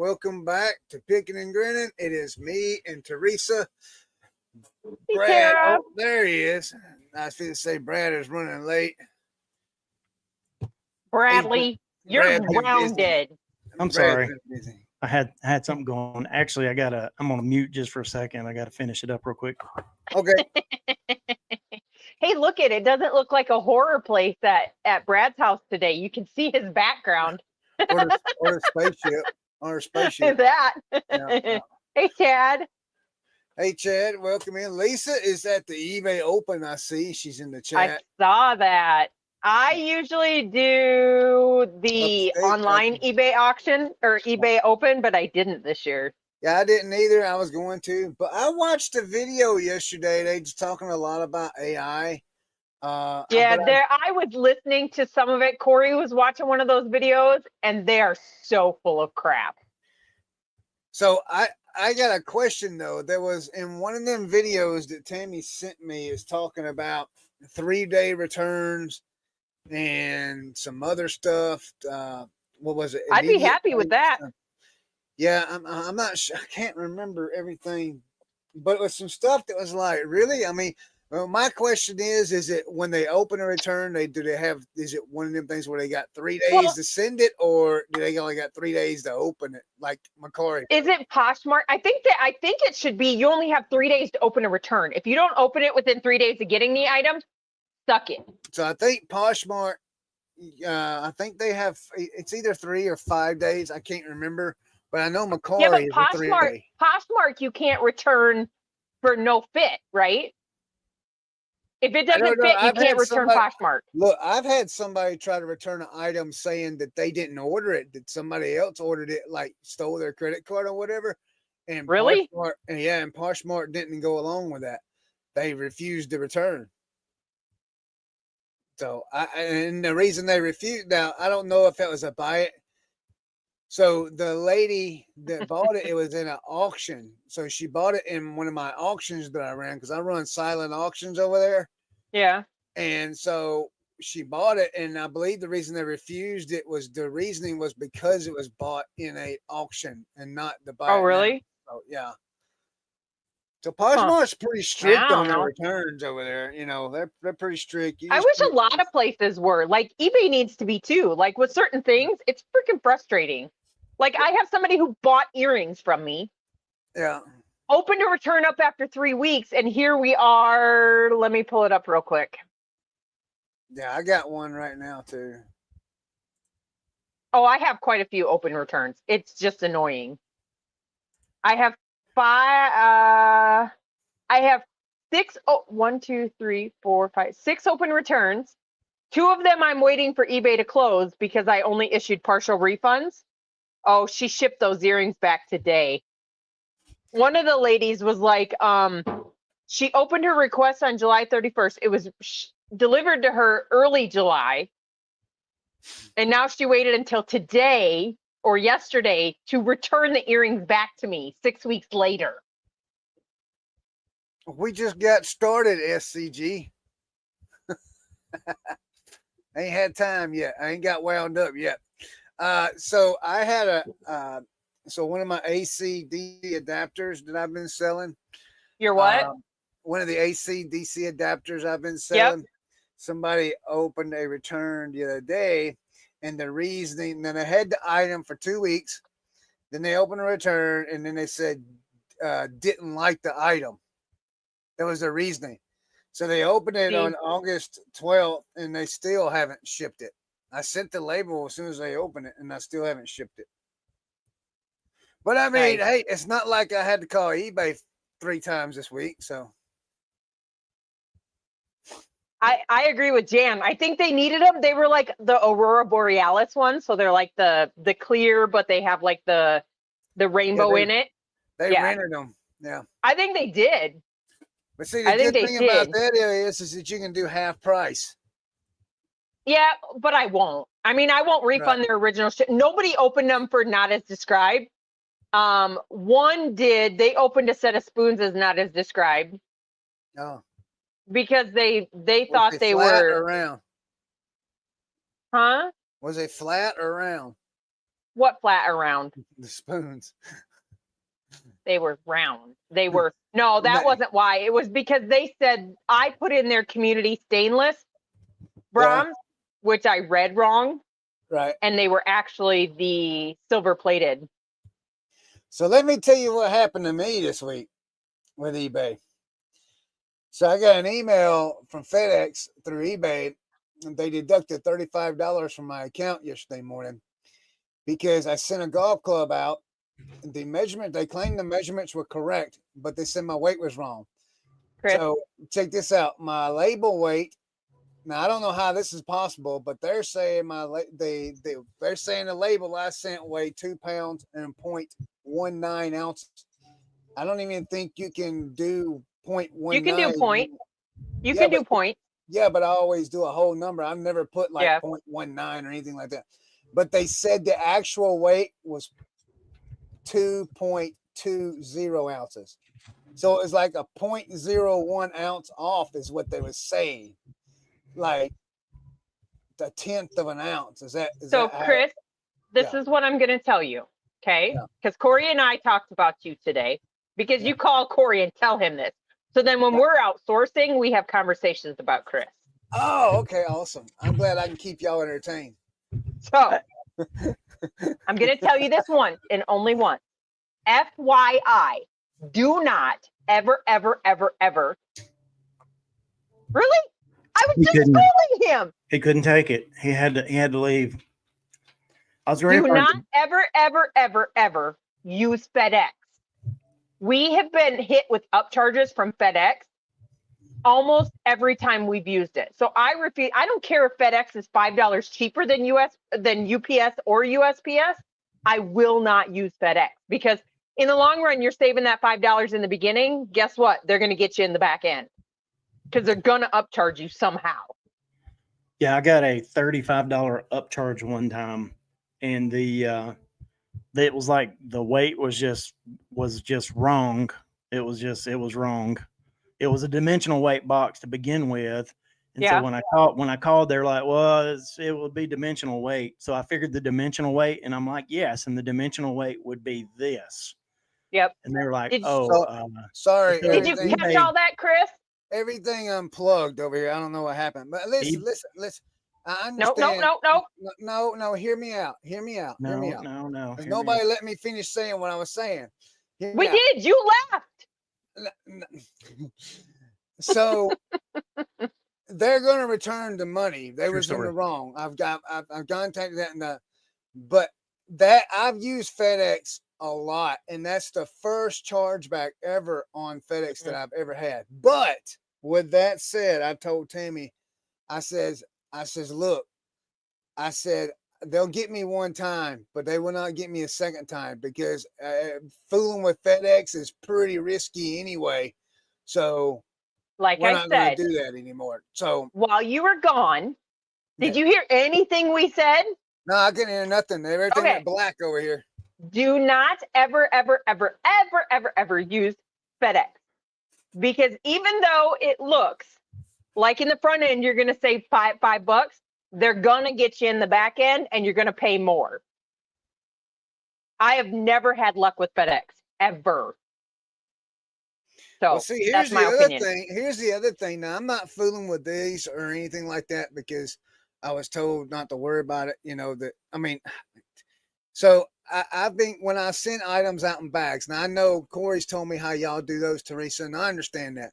welcome back to Picking and Grinnin. It is me and Teresa. Hey, Brad, Tara. oh, there he is. I was going to say Brad is running late. Bradley, you're Brad's been busy. grounded. I'm Brad's sorry. been busy. I had something going. Actually, I'm on mute just for a second. I got to finish it up real quick. Okay. Hey, look it doesn't look like a horror place at Brad's house today. You can see his background. Or the spaceship. Or a spaceship. That. Yeah. Hey, Chad. Hey, Chad, welcome in. Lisa is at the eBay Open. I see she's in the chat. I saw that. I usually do the Upstate, online eBay auction or eBay Open, but I didn't this year. Yeah, I didn't either. I was going to, but I watched a video yesterday. They just talking a lot about AI. I was listening to some of it. Corey was watching one of those videos, and they are so full of crap. So I got a question though. There was in one of them videos that Tammy sent me is talking about 3-day returns and some other stuff. What was it? I'd be happy with that. Yeah, I'm not sure. I can't remember everything, but it was some stuff that was like, really? I mean, well, my question is it when they open a return, is it one of them things where they got 3 days to send it, or do they only got 3 days to open it? Like Macari. Is it Poshmark? I think it should be you only have 3 days to open a return. If you don't open it within 3 days of getting the item, suck it. So I think Poshmark, I think they have, it's either 3 or 5 days. I can't remember. But I know Macari is a 3 day. Poshmark, you can't return for no fit, right? If it doesn't fit, you can't return Poshmark. Look, I've had somebody try to return an item saying that they didn't order it, that somebody else ordered it, like stole their credit card or whatever. And really? And Poshmark didn't go along with that. They refused to return. So and the reason they refused, now I don't know if it was a buy it. So the lady that bought it, it was in an auction. So she bought it in one of my auctions that I ran because I run silent auctions over there. Yeah. And so she bought it, and I believe the reason they refused it was the reasoning was because it was bought in a auction and not the buy. Oh, really? So yeah. So Poshmark's pretty strict on their returns over there. You know, they're pretty strict. I wish a lot of places were. Like eBay needs to be too. Like with certain things, it's freaking frustrating. Like I have somebody who bought earrings from me. Yeah. Opened a return up after 3 weeks, and here we are. Let me pull it up real quick. Yeah, I got one right now too. Oh, I have quite a few open returns. It's just annoying. I have 6 open returns. 2 of them I'm waiting for eBay to close because I only issued partial refunds. Oh, she shipped those earrings back today. One of the ladies was like, she opened her request on July 31st. It was delivered to her early July. And now she waited until today or yesterday to return the earrings back to me 6 weeks later. We just got started, SCG. Ain't had time yet. I ain't got wound up yet. So I had one of my AC DC adapters that I've been selling. Your what? One of the AC DC adapters I've been selling. Yep. Somebody opened a return the other day, and the reasoning, then I had the item for 2 weeks. Then they opened a return, and then they said didn't like the item. That was their reasoning. So they opened it on August 12th, and they still haven't shipped it. I sent the label as soon as they opened it, and I still haven't shipped it. But I mean, hey, it's not like I had to call eBay 3 times this week. So I agree with Jan. I think they needed them. They were like the Aurora Borealis ones, so they're like the clear, but they have like the rainbow in it. They rented them. Yeah, I think they did. But see, the good thing about that is that you can do half price. Yeah, but I won't. I mean, I won't refund their original shit. Nobody opened them for not as described. One did. They opened a set of spoons as not as described. Oh. Because they thought they were or round. Huh? Was it flat or round? What flat or round? The spoons. They were round. They were, no, that That- wasn't why. It was because they said I put in their community stainless bronze, which I read wrong, Right. and they were actually the silver plated. So let me tell you what happened to me this week with eBay. So I got an email from FedEx through eBay, and they deducted $35 from my account yesterday morning because I sent a golf club out. The measurement, they claimed the measurements were correct, but they said my weight was wrong. Chris, So check this out. My label weight. Now I don't know how this is possible, but they're saying they're saying the label I sent weighed 2 pounds and 0.19 ounces. I don't even think you can do 0.19. you can do point. You Yeah, can do but- point. Yeah, but I always do a whole number. I've never put like Yeah. 0.19 or anything like that. But they said the actual weight was 2.20 ounces. So it's like a 0.01 ounce off is what they were saying. Like the 10th of an ounce. Is that So, Chris, this Yeah. is what I'm going to tell you, okay? Yeah. Because Corey and I talked about you today because Yeah. you call Corey and tell him this. So then when Yeah. we're outsourcing, we have conversations about Chris. Oh, okay, awesome. I'm glad I can keep y'all entertained. So I'm going to tell you this once and only once. FYI, do not ever, ever, ever, ever. Really? I was He just couldn't. calling him. He couldn't take it. He had to leave. I was ready Do for him not to- ever, ever, ever, ever use FedEx. We have been hit with upcharges from FedEx almost every time we've used it. So I repeat, I don't care if FedEx is $5 cheaper than UPS or USPS. I will not use FedEx because in the long run, you're saving that $5 in the beginning. Guess what? They're going to get you in the back end because they're going to upcharge you somehow. Yeah, I got a $35 upcharge one time, and it was like the weight was just wrong. It was wrong. It was a dimensional weight box to begin with, and Yeah. so when I called, they're like, "Well, it would be dimensional weight." So I figured the dimensional weight, and I'm like, "Yes," and the dimensional weight would be this. Yep. And they're like, Did- "Oh, Sorry, Did Did you everything, catch all that, Chris? everything unplugged over here. I don't know what happened. But listen. I Nope, understand. nope. No, hear me out. Hear me out. no, Hear me out. no." Because Hear me nobody out. let me finish saying what I was saying. Hear me We out. did. You left. So they're going to return the money. They True was in story. the wrong. I've contacted that, but that I've used FedEx a lot, and that's the first chargeback ever on FedEx that I've ever had. But with that said, I told Tammy, I says, look, I said, they'll get me one time, but they will not get me a second time because fooling with FedEx is pretty risky anyway. So Like we're I not going said, to do that anymore. So while you were gone, did Yeah. you hear anything we said? no, I couldn't hear nothing. Everything Okay. went black over here. Do not ever, ever, ever, ever, ever, ever use FedEx. Because even though it looks like in the front end, you're going to save $5, they're going to get you in the back end and you're going to pay more. I have never had luck with FedEx, ever. So Well, see, here's that's the my other opinion. thing. Here's the other thing. Now, I'm not fooling with these or anything like that because I was told not to worry about it. So I've been, when I send items out in bags, now I know Corey's told me how y'all do those, Teresa, and I understand that.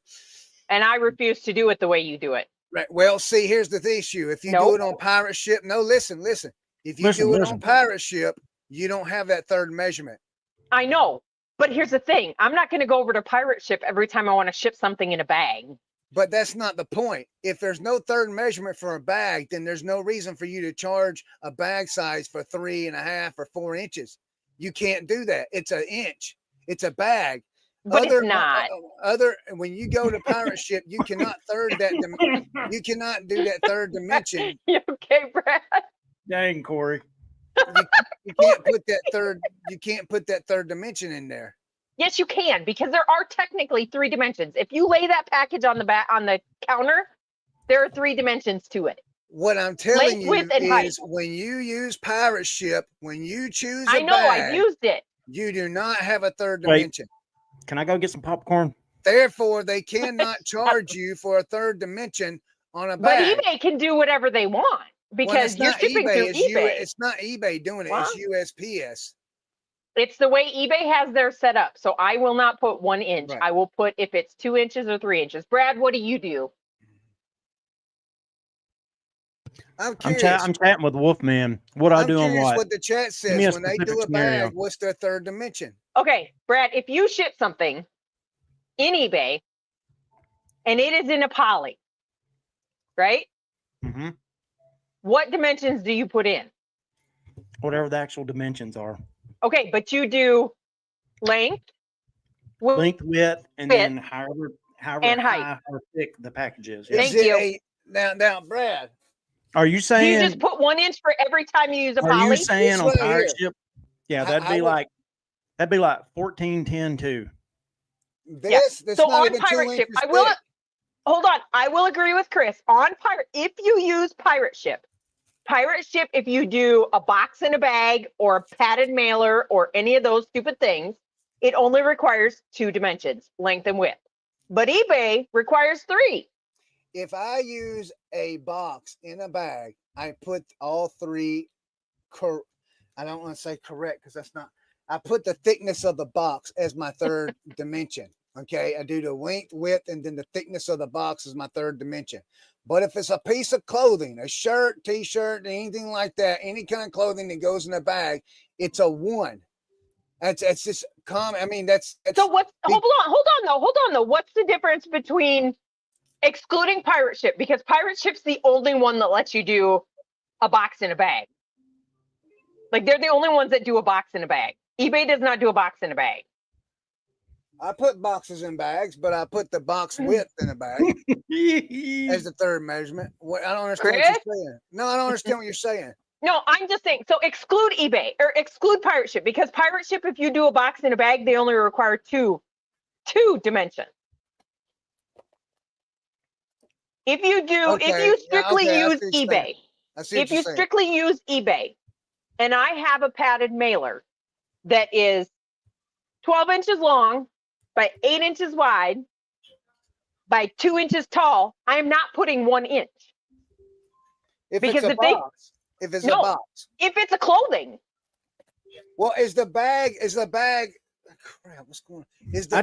And I refuse to do it the way you do it. Right. Well, see, here's the issue. If you do Nope. it on pirate ship, no, listen. If you Listen, do it listen. on pirate ship, you don't have that third measurement. I know. But here's the thing. I'm not going to go over to pirate ship every time I want to ship something in a bag. But that's not the point. If there's no third measurement for a bag, then there's no reason for you to charge a bag size for 3.5 or 4 inches. You can't do that. It's an inch. It's a bag. But it's not. When you go to pirate ship, you cannot you cannot do that third dimension. You okay, Brad? Dang, Corey. You can't put that third. You can't put that third dimension in there. Yes, you can, because there are technically 3 dimensions. If you lay that package on the counter, there are 3 dimensions to it. What I'm telling Length, width, you and height. is when you use pirate ship, when you choose I a know, I bag, used it. you do not have a third Wait. dimension. Can I go get some popcorn? Therefore, they cannot charge you for a third dimension on a But bag. eBay can do whatever they want Well, because it's you're not shipping eBay. through It's eBay. it's not eBay doing it. What? It's USPS. It's the way eBay has their set up. So I will not put 1 inch. Right. I will put if it's 2 inches or 3 inches. Brad, what do you do? I'm I'm curious. I'm chatting with Wolfman. What I I'm do on curious what? what the chat Give me a says when they specific do a scenario. bag. What's their third dimension? Okay, Brad, if you ship something in eBay and it is in a poly, right? hmm What dimensions do you put in? Whatever the actual dimensions are. Okay, but you do length, Length, width, and Width. then however And high height. or thick the package is. Is Thank it you. now, Brad? Are you Do you saying? just put 1 inch for every time you use a Are you poly? saying This on right pirate here. ship? Yeah, I that'd be would- like 14, 10, 2. This that's So not on even 2 pirate ship, inches I will thick. hold on. I will agree with Chris on pirate. If you use pirate ship, if you do a box in a bag or a padded mailer or any of those stupid things, it only requires 2 dimensions, length and width. But eBay requires 3. If I use a box in a bag, I put all 3. I don't want to say correct because that's not. I put the thickness of the box as my third dimension. Okay, I do the length, width, and then the thickness of the box is my third dimension. But if it's a piece of clothing, a shirt, t-shirt, anything like that, any kind of clothing that goes in a bag, it's a 1. That's just common. I mean, that's So what's hold on though. What's the difference between excluding pirate ship? Because pirate ship's the only one that lets you do a box in a bag. Like they're the only ones that do a box in a bag. eBay does not do a box in a bag. I put boxes in bags, but I put the box width in a bag as the third measurement. I don't understand what you're saying. No, I don't understand what you're saying. No, I'm just saying. So exclude eBay or exclude pirate ship because pirate ship, if you do a box in a bag, they only require two dimensions. If you do, if you strictly use eBay, if you strictly use eBay, and I have a padded mailer that is 12 inches long by 8 inches wide by 2 inches tall, I am not putting 1 inch. Because if it's a box. If it's a clothing. Well, is the bag crap, what's going on? Is the I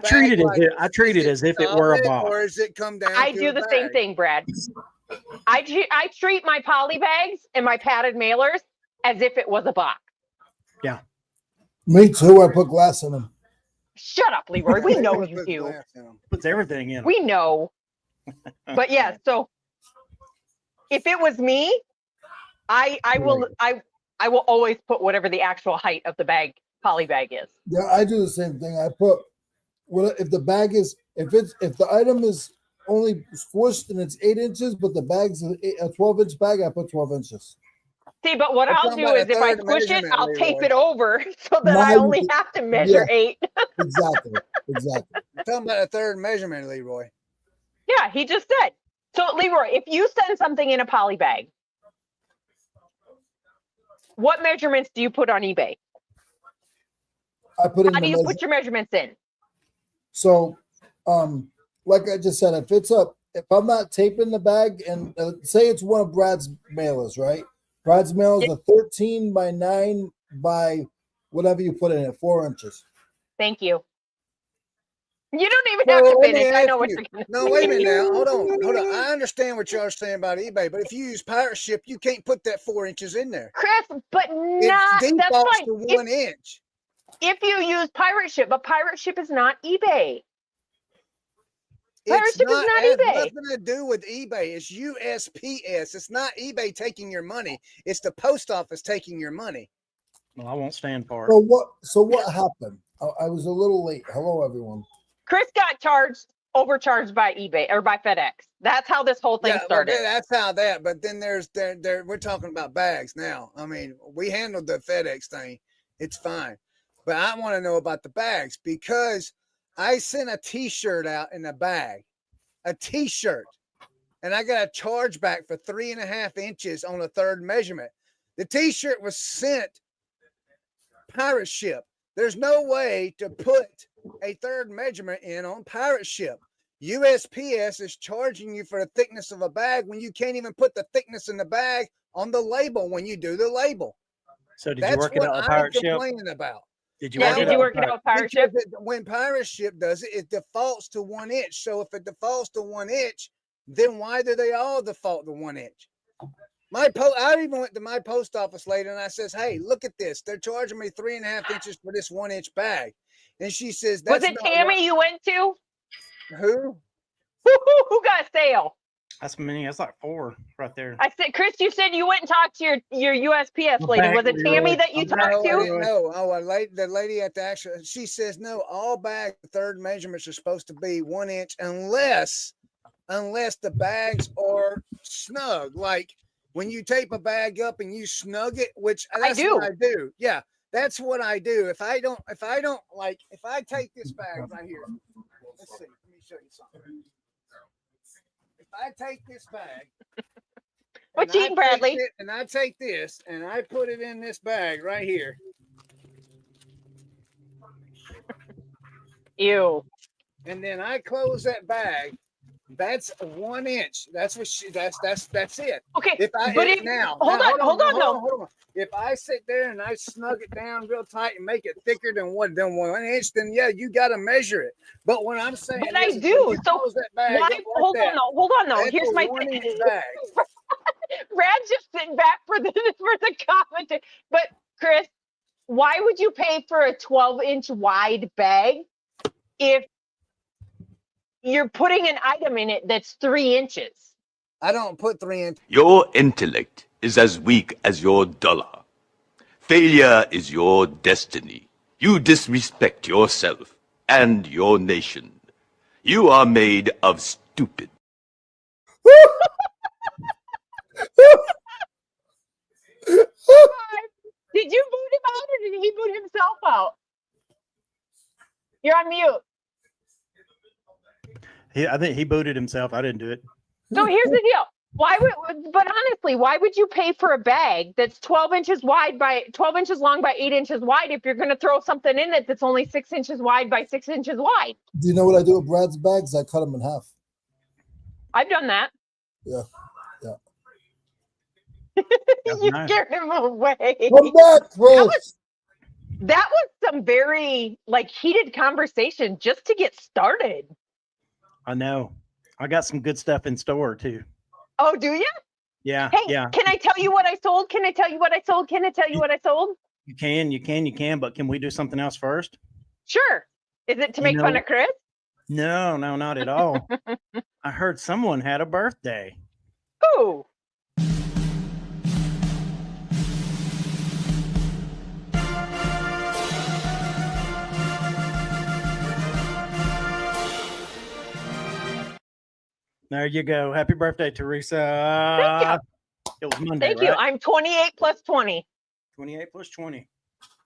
treat it as if it were a box. Or is it come down? I do the same thing, Brad. I treat my poly bags and my padded mailers as if it was a box. Yeah. Me too. I put glass in them. Shut up, Leroy. We know you do. Puts everything in. We know. But yeah, so if it was me, I will always put whatever the actual height of the bag poly bag is. Yeah, I do the same thing. I put if the item is only squished and it's 8 inches, but the bag's a 12-inch bag, I put 12 inches. See, but what I'll do is if I squish it, I'll tape it over so that I only have to measure 8. Exactly. I'm talking about a third measurement, Leroy. Yeah, he just said. So, Leroy, if you send something in a poly bag, what measurements do you put on eBay? I put in. How do you put your measurements in? So, like I just said, if I'm not taping the bag, and say it's one of Brad's mailers, right? Brad's mail is a 13 by 9 by whatever you put in it, 4 inches. Thank you. You don't even have to finish. I know what you're going to No, wait a minute now. Hold on. I understand what y'all are saying about eBay, but if you use pirate ship, you can't put that 4 inches in there. Chris, but not, it that's fine. To 1 inch. If you use pirate ship, but pirate ship is not eBay. Pirate ship is not eBay. It has nothing to do with eBay. It's USPS. It's not eBay taking your money. It's the post office taking your money. Well, I won't stand for it. So what happened? I was a little late. Hello, everyone. Chris got overcharged by eBay or by FedEx. That's how this whole thing started. Well, that's how that. But then we're talking about bags now. I mean, we handled the FedEx thing. It's fine. But I want to know about the bags because I sent a T-shirt out in a bag. A T-shirt. and I got a chargeback for 3.5 inches on the third measurement. The t-shirt was sent pirate ship. There's no way to put a third measurement in on pirate ship. USPS is charging you for the thickness of a bag when you can't even put the thickness in the bag on the label when you do the label. So did That's you work it what out with I'm Pirate Ship? complaining about. Did you Yeah, work did it you out work with it out with Pirate Ship? When Pirate Ship does it, it defaults to 1 inch. So if it defaults to 1 inch, then why do they all default to 1 inch? I even went to my post office later and I says, hey, look at this. They're charging me 3.5 inches for this 1 inch bag. And she says, Was that's it not Tammy you went to? who? Who got a sale? That's many. That's like 4 right there. I said, Chris, you said you went and talked to your USPS I'm lady. back, Was it Tammy Leroy. that you I'm talked back, No, I to? didn't know. Oh, the lady at the actual, she says, no, all bag third measurements are supposed to be 1 inch unless the bags are snug. Like when you tape a bag up and you snug it, which that's what I do. Yeah, that's what I do. If I take this bag right here, let's see, let me show you something. If I take this bag, What you eating, Bradley? and I take this and I put it in this bag right here. Ew. And then I close that bag. That's 1 inch. That's what that's it. Okay, If I but hold on. If I sit there and I snug it down real tight and make it thicker than 1 inch, then yeah, you got to measure it. But when I'm saying, But I do. So close that bag why? up like Hold that, on though. that's Here's a my 1 thing. inch bag. Brad's just sitting back for the comment. But Chris, why would you pay for a 12-inch wide bag if you're putting an item in it that's 3 inches? I don't put 3 inch. Your intellect is as weak as your dollar. Failure is your destiny. You disrespect yourself and your nation. You are made of stupid. Did you boot him out or did he boot himself out? You're on mute. I think he booted himself. I didn't do it. So here's the deal. But honestly, why would you pay for a bag that's 12 inches long by 8 inches wide if you're going to throw something in it that's only 6 inches wide by 6 inches wide? Do you know what I do with Brad's bags? I cut them in half. I've done that. Yeah. You scared him away. Come back, Chris. That was some very heated conversation just to get started. I know. I got some good stuff in store too. Oh, do you? Yeah. Hey, yeah. Can I tell you what I sold? Can I tell you what I sold? Can I tell you what I sold? You can. But can we do something else first? Sure. Is it to make fun of Chris? No, not at all. I heard someone had a birthday. Who? There you go. Happy birthday, Teresa. Thank you. It was Monday, Thank you. I'm 28 plus 20. 28 plus 20.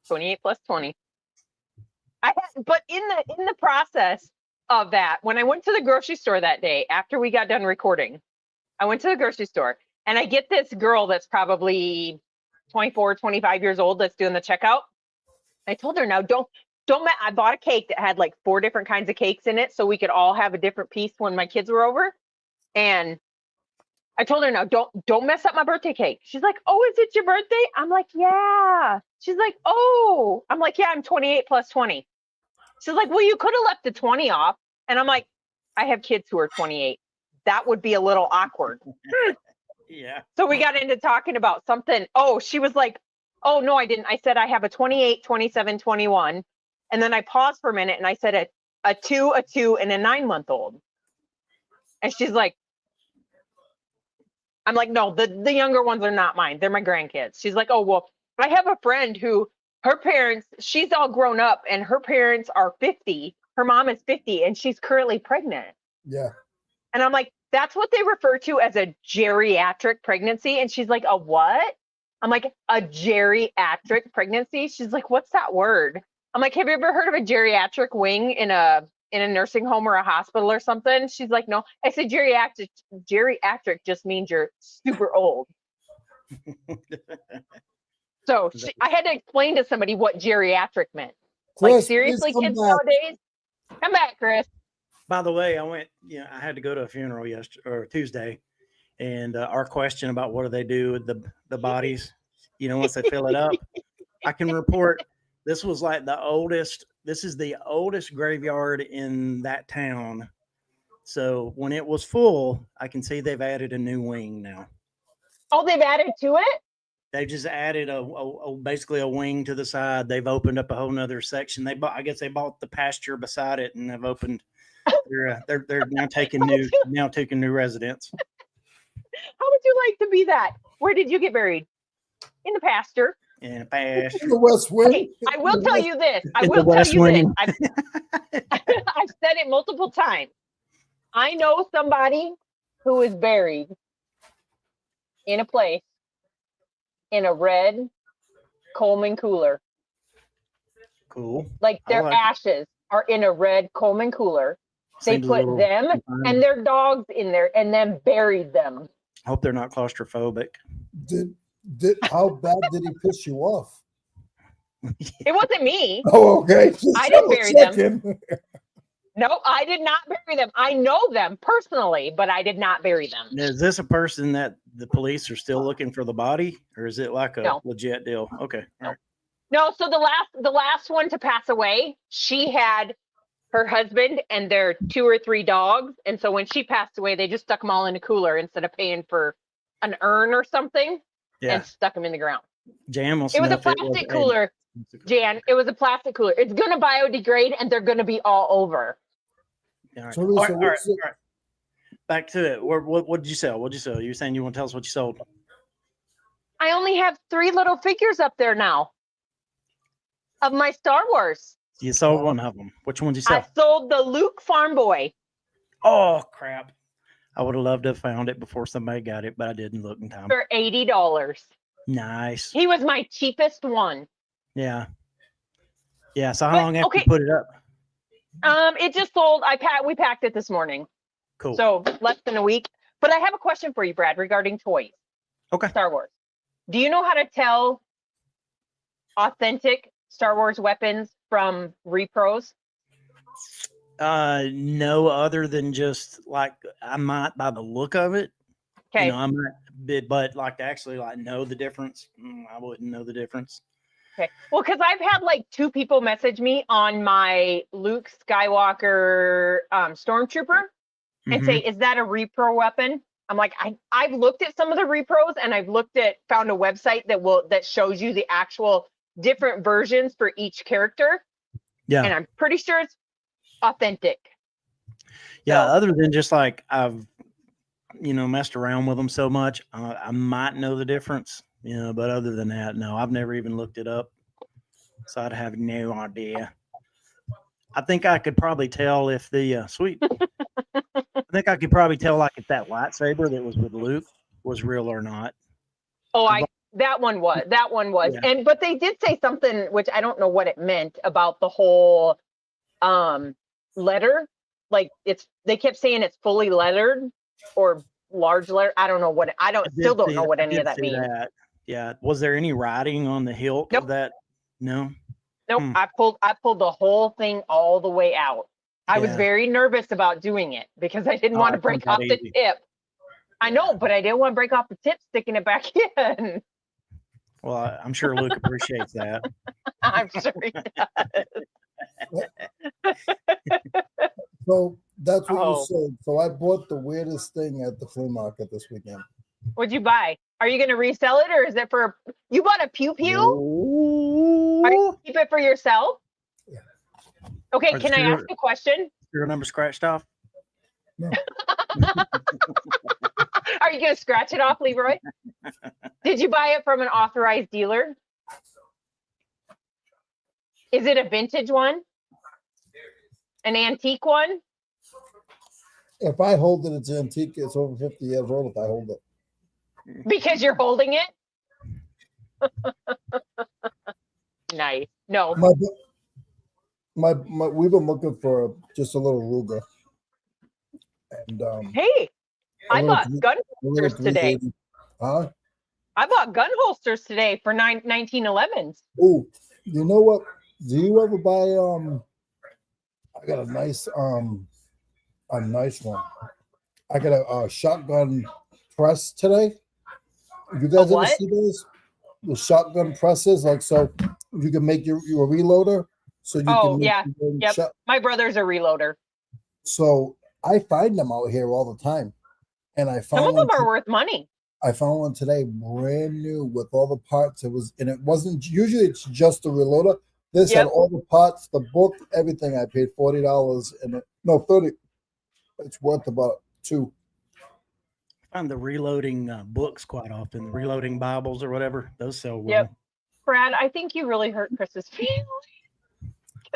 28 plus 20. But in the process of that, when I went to the grocery store that day after we got done recording, I went to the grocery store and I get this girl that's probably 24, 25 years old that's doing the checkout. I told her, now I bought a cake that had 4 different kinds of cakes in it so we could all have a different piece when my kids were over. And I told her, now don't mess up my birthday cake. She's like, oh, is it your birthday? I'm like, yeah. She's like, oh. I'm like, yeah, I'm 28 plus 20. She's like, well, you could have left the 20 off. And I'm like, I have kids who are 28. That would be a little awkward. Yeah. So we got into talking about something. Oh, she was like, oh, no, I didn't. I said, I have a 28, 27, 21. And then I paused for a minute and I said a 2, and a 9-month-old. And she's like, I'm like, no, the younger ones are not mine. They're my grandkids. She's like, oh, well, I have a friend who her parents, she's all grown up and her parents are 50. Her mom is 50 and she's currently pregnant. Yeah. And I'm like, that's what they refer to as a geriatric pregnancy. And she's like, a what? I'm like, a geriatric pregnancy. She's like, what's that word? I'm like, have you ever heard of a geriatric wing in a in a nursing home or a hospital or something? She's like, no. I said, geriatric just means you're super old. So I had to explain to somebody what geriatric meant. Chris, Like, seriously, please come kids back. nowadays? Come back, Chris. By the way, I had to go to a funeral yesterday or Tuesday, and our question about what do they do with the bodies, once they fill it up, I can report this was like this is the oldest graveyard in that town. So when it was full, I can see they've added a new wing now. Oh, they've added to it? They just added basically a wing to the side. They've opened up a whole nother section. I guess they bought the pasture beside it and have opened. They're now taking new residents. How would you like to be that? Where did you get buried? In the pasture. In a pasture. In the West Wing. Okay, I will tell you this. In the West Wing. I've said it multiple times. I know somebody who is buried in a place in a red Coleman cooler. Cool. Like their ashes are in a red Coleman cooler. They put them and their dogs in there and then buried them. I hope they're not claustrophobic. How bad did he piss you off? It wasn't me. Oh, okay. I didn't bury them. No, I did not bury them. I know them personally, but I did not bury them. Is this a person that the police are still looking for the body, or is it like a legit deal? Okay. All right. No, so the last one to pass away, she had her husband and their 2 or 3 dogs. And so when she passed away, they just stuck them all in a cooler instead of paying for an urn or something and stuck them in the ground. Jan it was a plastic cooler, Jan. It was a plastic cooler. It's going to biodegrade and they're going to be all over. All right. All right. Back to it. What did you sell? What did you sell? You're saying you want to tell us what you sold? I only have 3 little figures up there now of my Star Wars. You sold one of them. Which one did you sell? I sold the Luke Farm Boy. Oh, crap. I would have loved to have found it before somebody got it, but I didn't look in time. For $80. Nice. He was my cheapest one. Yeah. Yeah. So how long after you put it up? It just sold. We packed it this morning. Cool. So less than a week. But I have a question for you, Brad, regarding toys. Okay. Star Wars. Do you know how to tell authentic Star Wars weapons from repros? No, other than just like I might by the look of it. Okay. I might, but like to actually like know the difference, I wouldn't know the difference. Okay. Well, because I've had like 2 people message me on my Luke Skywalker Stormtrooper and say, "Is that a repro weapon?" I'm like, I've looked at some of the repros and I've found a website that shows you the actual different versions for each character. Yeah. And I'm pretty sure it's authentic. Yeah. So, other than just like I've, messed around with them so much, I might know the difference, but other than that, no, I've never even looked it up. So I'd have no idea. I think I could probably tell if the sweet. I think I could probably tell like if that lightsaber that was with Luke was real or not. Oh, that one was. Yeah. But they did say something which I don't know what it meant about the whole letter. Like they kept saying it's fully lettered or large letter. I don't know what still don't know what any of that means. Yeah. Was there any writing on the hilt of that? No. Nope. I pulled the whole thing all the way out. I was very nervous about doing it because I didn't want to break off the tip. I know, but I didn't want to break off the tip sticking it back in. Well, I'm sure Luke appreciates that. I'm sure he does. So that's what you sold. So I bought the weirdest thing at the flea market this weekend. What'd you buy? Are you going to resell it or is it for you bought a pew pew? Are you going to keep it for yourself? Yeah. Okay, can I ask a question? Your number scratched off? No. Are you going to scratch it off, Leroy? Did you buy it from an authorized dealer? Is it a vintage one? An antique one? If I hold it, it's antique. It's over 50 years old if I hold it. Because you're holding it? Nice. No. we've been looking for just a little Ruger, and Hey, I little bought three- gun a little holsters today. 380. Huh? I bought gun holsters today for 1911s. Oh, you know what? Do you ever buy I got a nice one. I got a shotgun press today. You guys ever what? see those? The shotgun presses, like so you can make your reloader. So you Oh, can make yeah. your own Yep. My brother's a reloader. So I find them out here all the time. And I Some found of them are worth money. I found one today, brand new with all the parts. It wasn't usually it's just the reloader. This had Yep. all the parts, the book, everything. I paid $40 and no 30. It's worth about $2. I find the reloading books quite often, reloading Bibles or whatever. Those sell well. Yep. Brad, I think you really hurt Chris's feelings.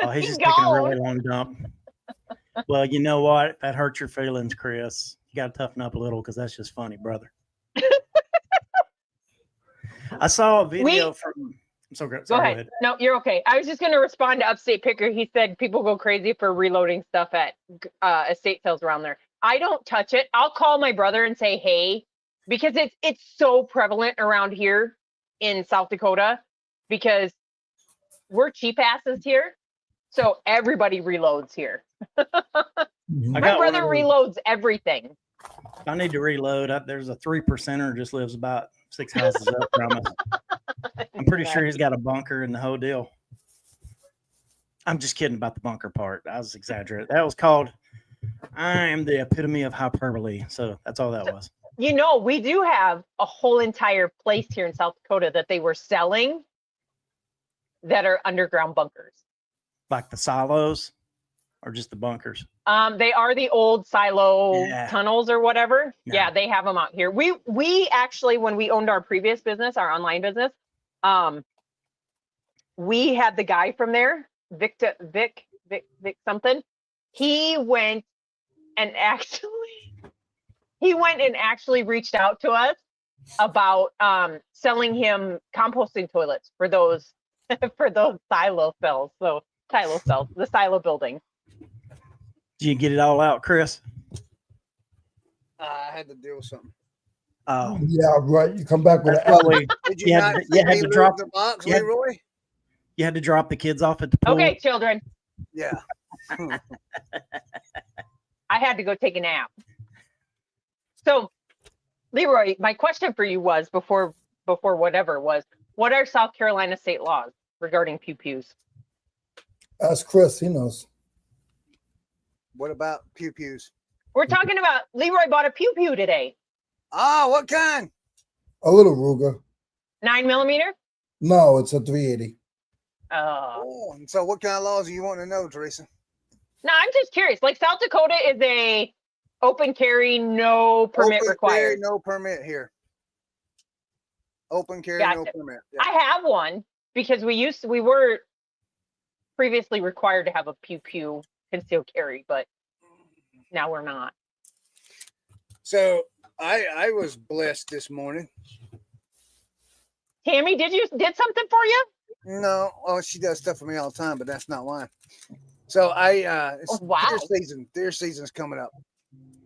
Oh, he's He's just taking a really gone. long dump. Well, you know what? That hurts your feelings, Chris. You got to toughen up a little because that's just funny, brother. I saw a video from. I'm so great. Go ahead. No, you're okay. I was just going to respond to Upstate Picker. He said people go crazy for reloading stuff at estate sales around there. I don't touch it. I'll call my brother and say, hey, because it's so prevalent around here in South Dakota because we're cheap asses here. So everybody reloads here. My brother reloads everything. I need to reload. There's a 3%er just lives about 6 houses up from us. I'm pretty sure he's got a bunker in the whole deal. I'm just kidding about the bunker part. I was exaggerating. That was called I am the epitome of hyperbole. So that's all that was. You know, we do have a whole entire place here in South Dakota that they were selling that are underground bunkers. Like the silos or just the bunkers? They are the old silo tunnels or whatever. Yeah. They have them out here. We actually, when we owned our previous business, our online business, we had the guy from there, Vic something. He went and actually reached out to us about selling him composting toilets for those silo cells. So silo cells, the silo building. Did you get it all out, Chris? I had to deal with something. Oh, yeah, right. You come back with an probably, Did you not see had me to lose drop the box, you had- Leroy? You had to drop the kids off at the pool. Okay, children. Yeah. I had to go take a nap. So, Leroy, my question for you was before whatever was, what are South Carolina state laws regarding pew-pews? Ask Chris, he knows. What about pew-pews? We're talking about Leroy bought a pew-pew today. Ah, what kind? A little Ruger. 9mm? No, it's a 380. Oh, and so what kind of laws do you want to know, Teresa? No, I'm just curious. Like South Dakota is a open carry, no permit Open required. carry, no permit here. Open carry, no Gotcha. permit. Yeah. I have one because we were previously required to have a pew-pew concealed carry, but now we're not. So I was blessed this morning. Tammy, did something for you? No, oh, she does stuff for me all the time, but that's not why. So it's wow. Deer season's coming up.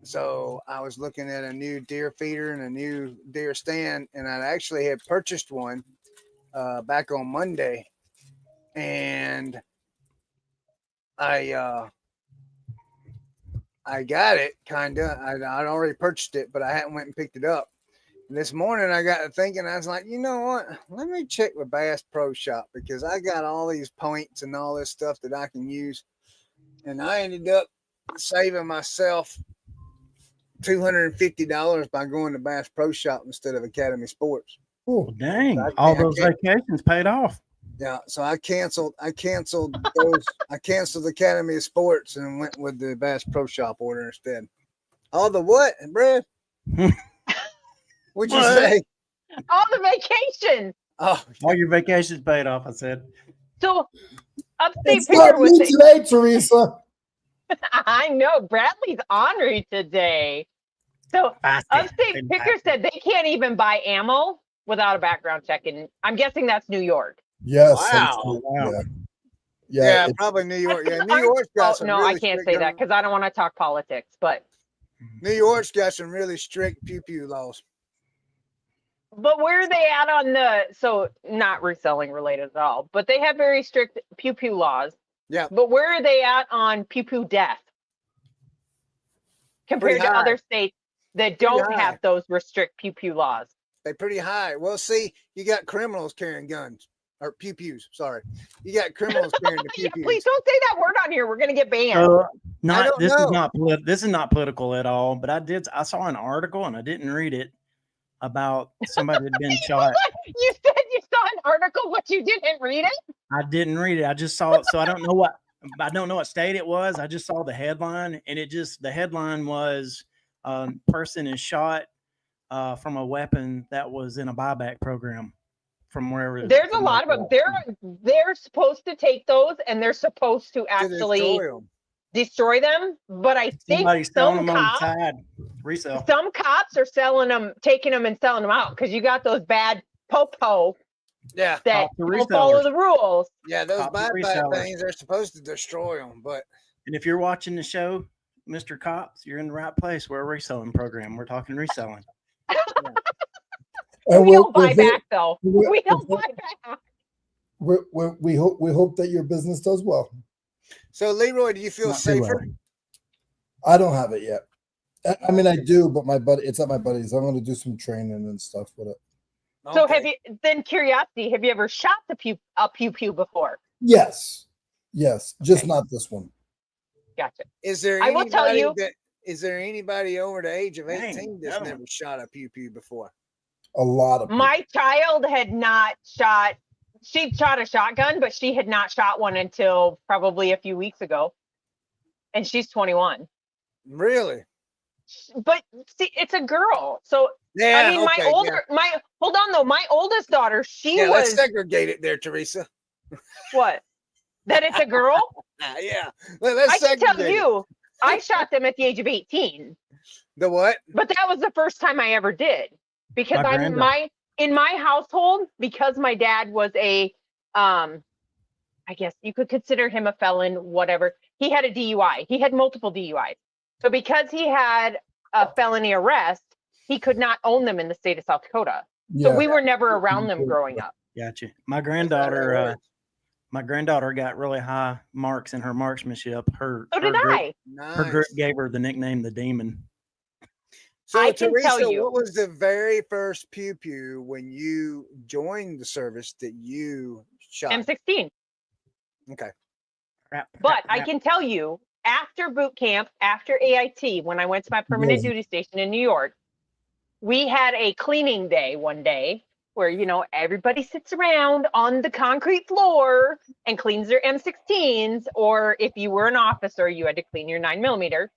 So I was looking at a new deer feeder and a new deer stand, and I actually had purchased one back on Monday, and I got it kinda. I'd already purchased it, but I hadn't went and picked it up. And this morning I got to thinking, I was like, you know what? Let me check with Bass Pro Shop because I got all these points and all this stuff that I can use. And I ended up saving myself $250 by going to Bass Pro Shop instead of Academy Sports. Oh, dang. All those vacations paid off. Yeah. So I canceled those. I canceled Academy of Sports and went with the Bass Pro Shop order instead. All the what, Brad? What'd you say? All the vacation. Oh, all your vacations paid off, I said. So Upstate It's Picker not was me today, Teresa. I know Bradley's ornery today. So Upstate Picker said they can't even buy ammo without a background check, and I'm guessing that's New York. Yes. Wow. Wow. Yeah, it's- probably New York. Yeah, New Aren't- York's got Oh, some no, really I can't strict say that because I don't want to talk politics. But New York's got some really strict pew pew laws. where are they at on the? So not reselling related at all, but they have very strict pew pew laws. Yeah. But where are they at on pew pew death compared to high. other states that Pretty don't high. have those restrict pew pew laws? They're pretty high. Well, see, you got criminals carrying guns or pew pews. Sorry, you got criminals carrying the pew Yeah, pews. please don't say that word on here. We're gonna get banned. So don't this know. is not this is not political at all. But I saw an article and I didn't read it about somebody that had been shot. You said you saw an article, but you didn't read it. I didn't read it. I just saw it. So I don't know what state it was. I just saw the headline, and the headline was person is shot from a weapon that was in a buyback program from wherever. There's a lot of them. They're supposed to take those and they're supposed to actually destroy 'em. destroy them. But I think Somebody's selling some them on the cops, side. Resale. some cops are selling them, taking them and selling them out because you got those bad popo Yeah, that Cop the don't follow resellers. the rules. yeah, those Cop the buyback resellers. things are supposed to destroy them, but And if you're watching the show, Mr. Cops, you're in the right place. We're a reselling program. We're talking reselling. and We don't buy back though. we're- We don't buy back. we hope that your business does well. so Leroy, do you feel Not too safer? well. I don't have it yet. I mean, I do, but it's at my buddy's. I'm going to do some training and stuff with it. So Okay. have you? Then curiosity, have you ever shot a pew pew before? Yes, just Okay. not this one. Gotcha. Is there I will tell you- is there anybody over the age of Dang, 18 that's no. never shot a pew pew before? A lot of people. My child had not shot. She shot a shotgun, but she had not shot one until probably a few weeks ago, and she's 21. Really? But see, it's a girl, so Yeah. I mean, okay, my hold on though, my oldest daughter, she yeah. Let's was segregate it there, Teresa. what? That it's a girl. Yeah. Let's I can segregate tell it. you, I shot them at the age of 18, The what? but that was the first time I ever did because My granddaughter. in my household, because my dad was a I guess you could consider him a felon, whatever. He had a DUI. He had multiple DUIs. So because he had a felony arrest, he could not own them in the state of South Dakota. Yeah. So we were never around them growing up. Gotcha. My That's granddaughter, got really high marks in her marksmanship. So did I. Her group Nice. gave her the nickname the Demon. So I can Teresa, tell you. what was the very first pew pew when you joined the service that you shot? M16. Okay. But I can tell you, after boot camp, after AIT, when I went to my permanent Yes. duty station in New York, we had a cleaning day one day where, everybody sits around on the concrete floor and cleans their M16s. Or if you were an officer, you had to clean your 9mm.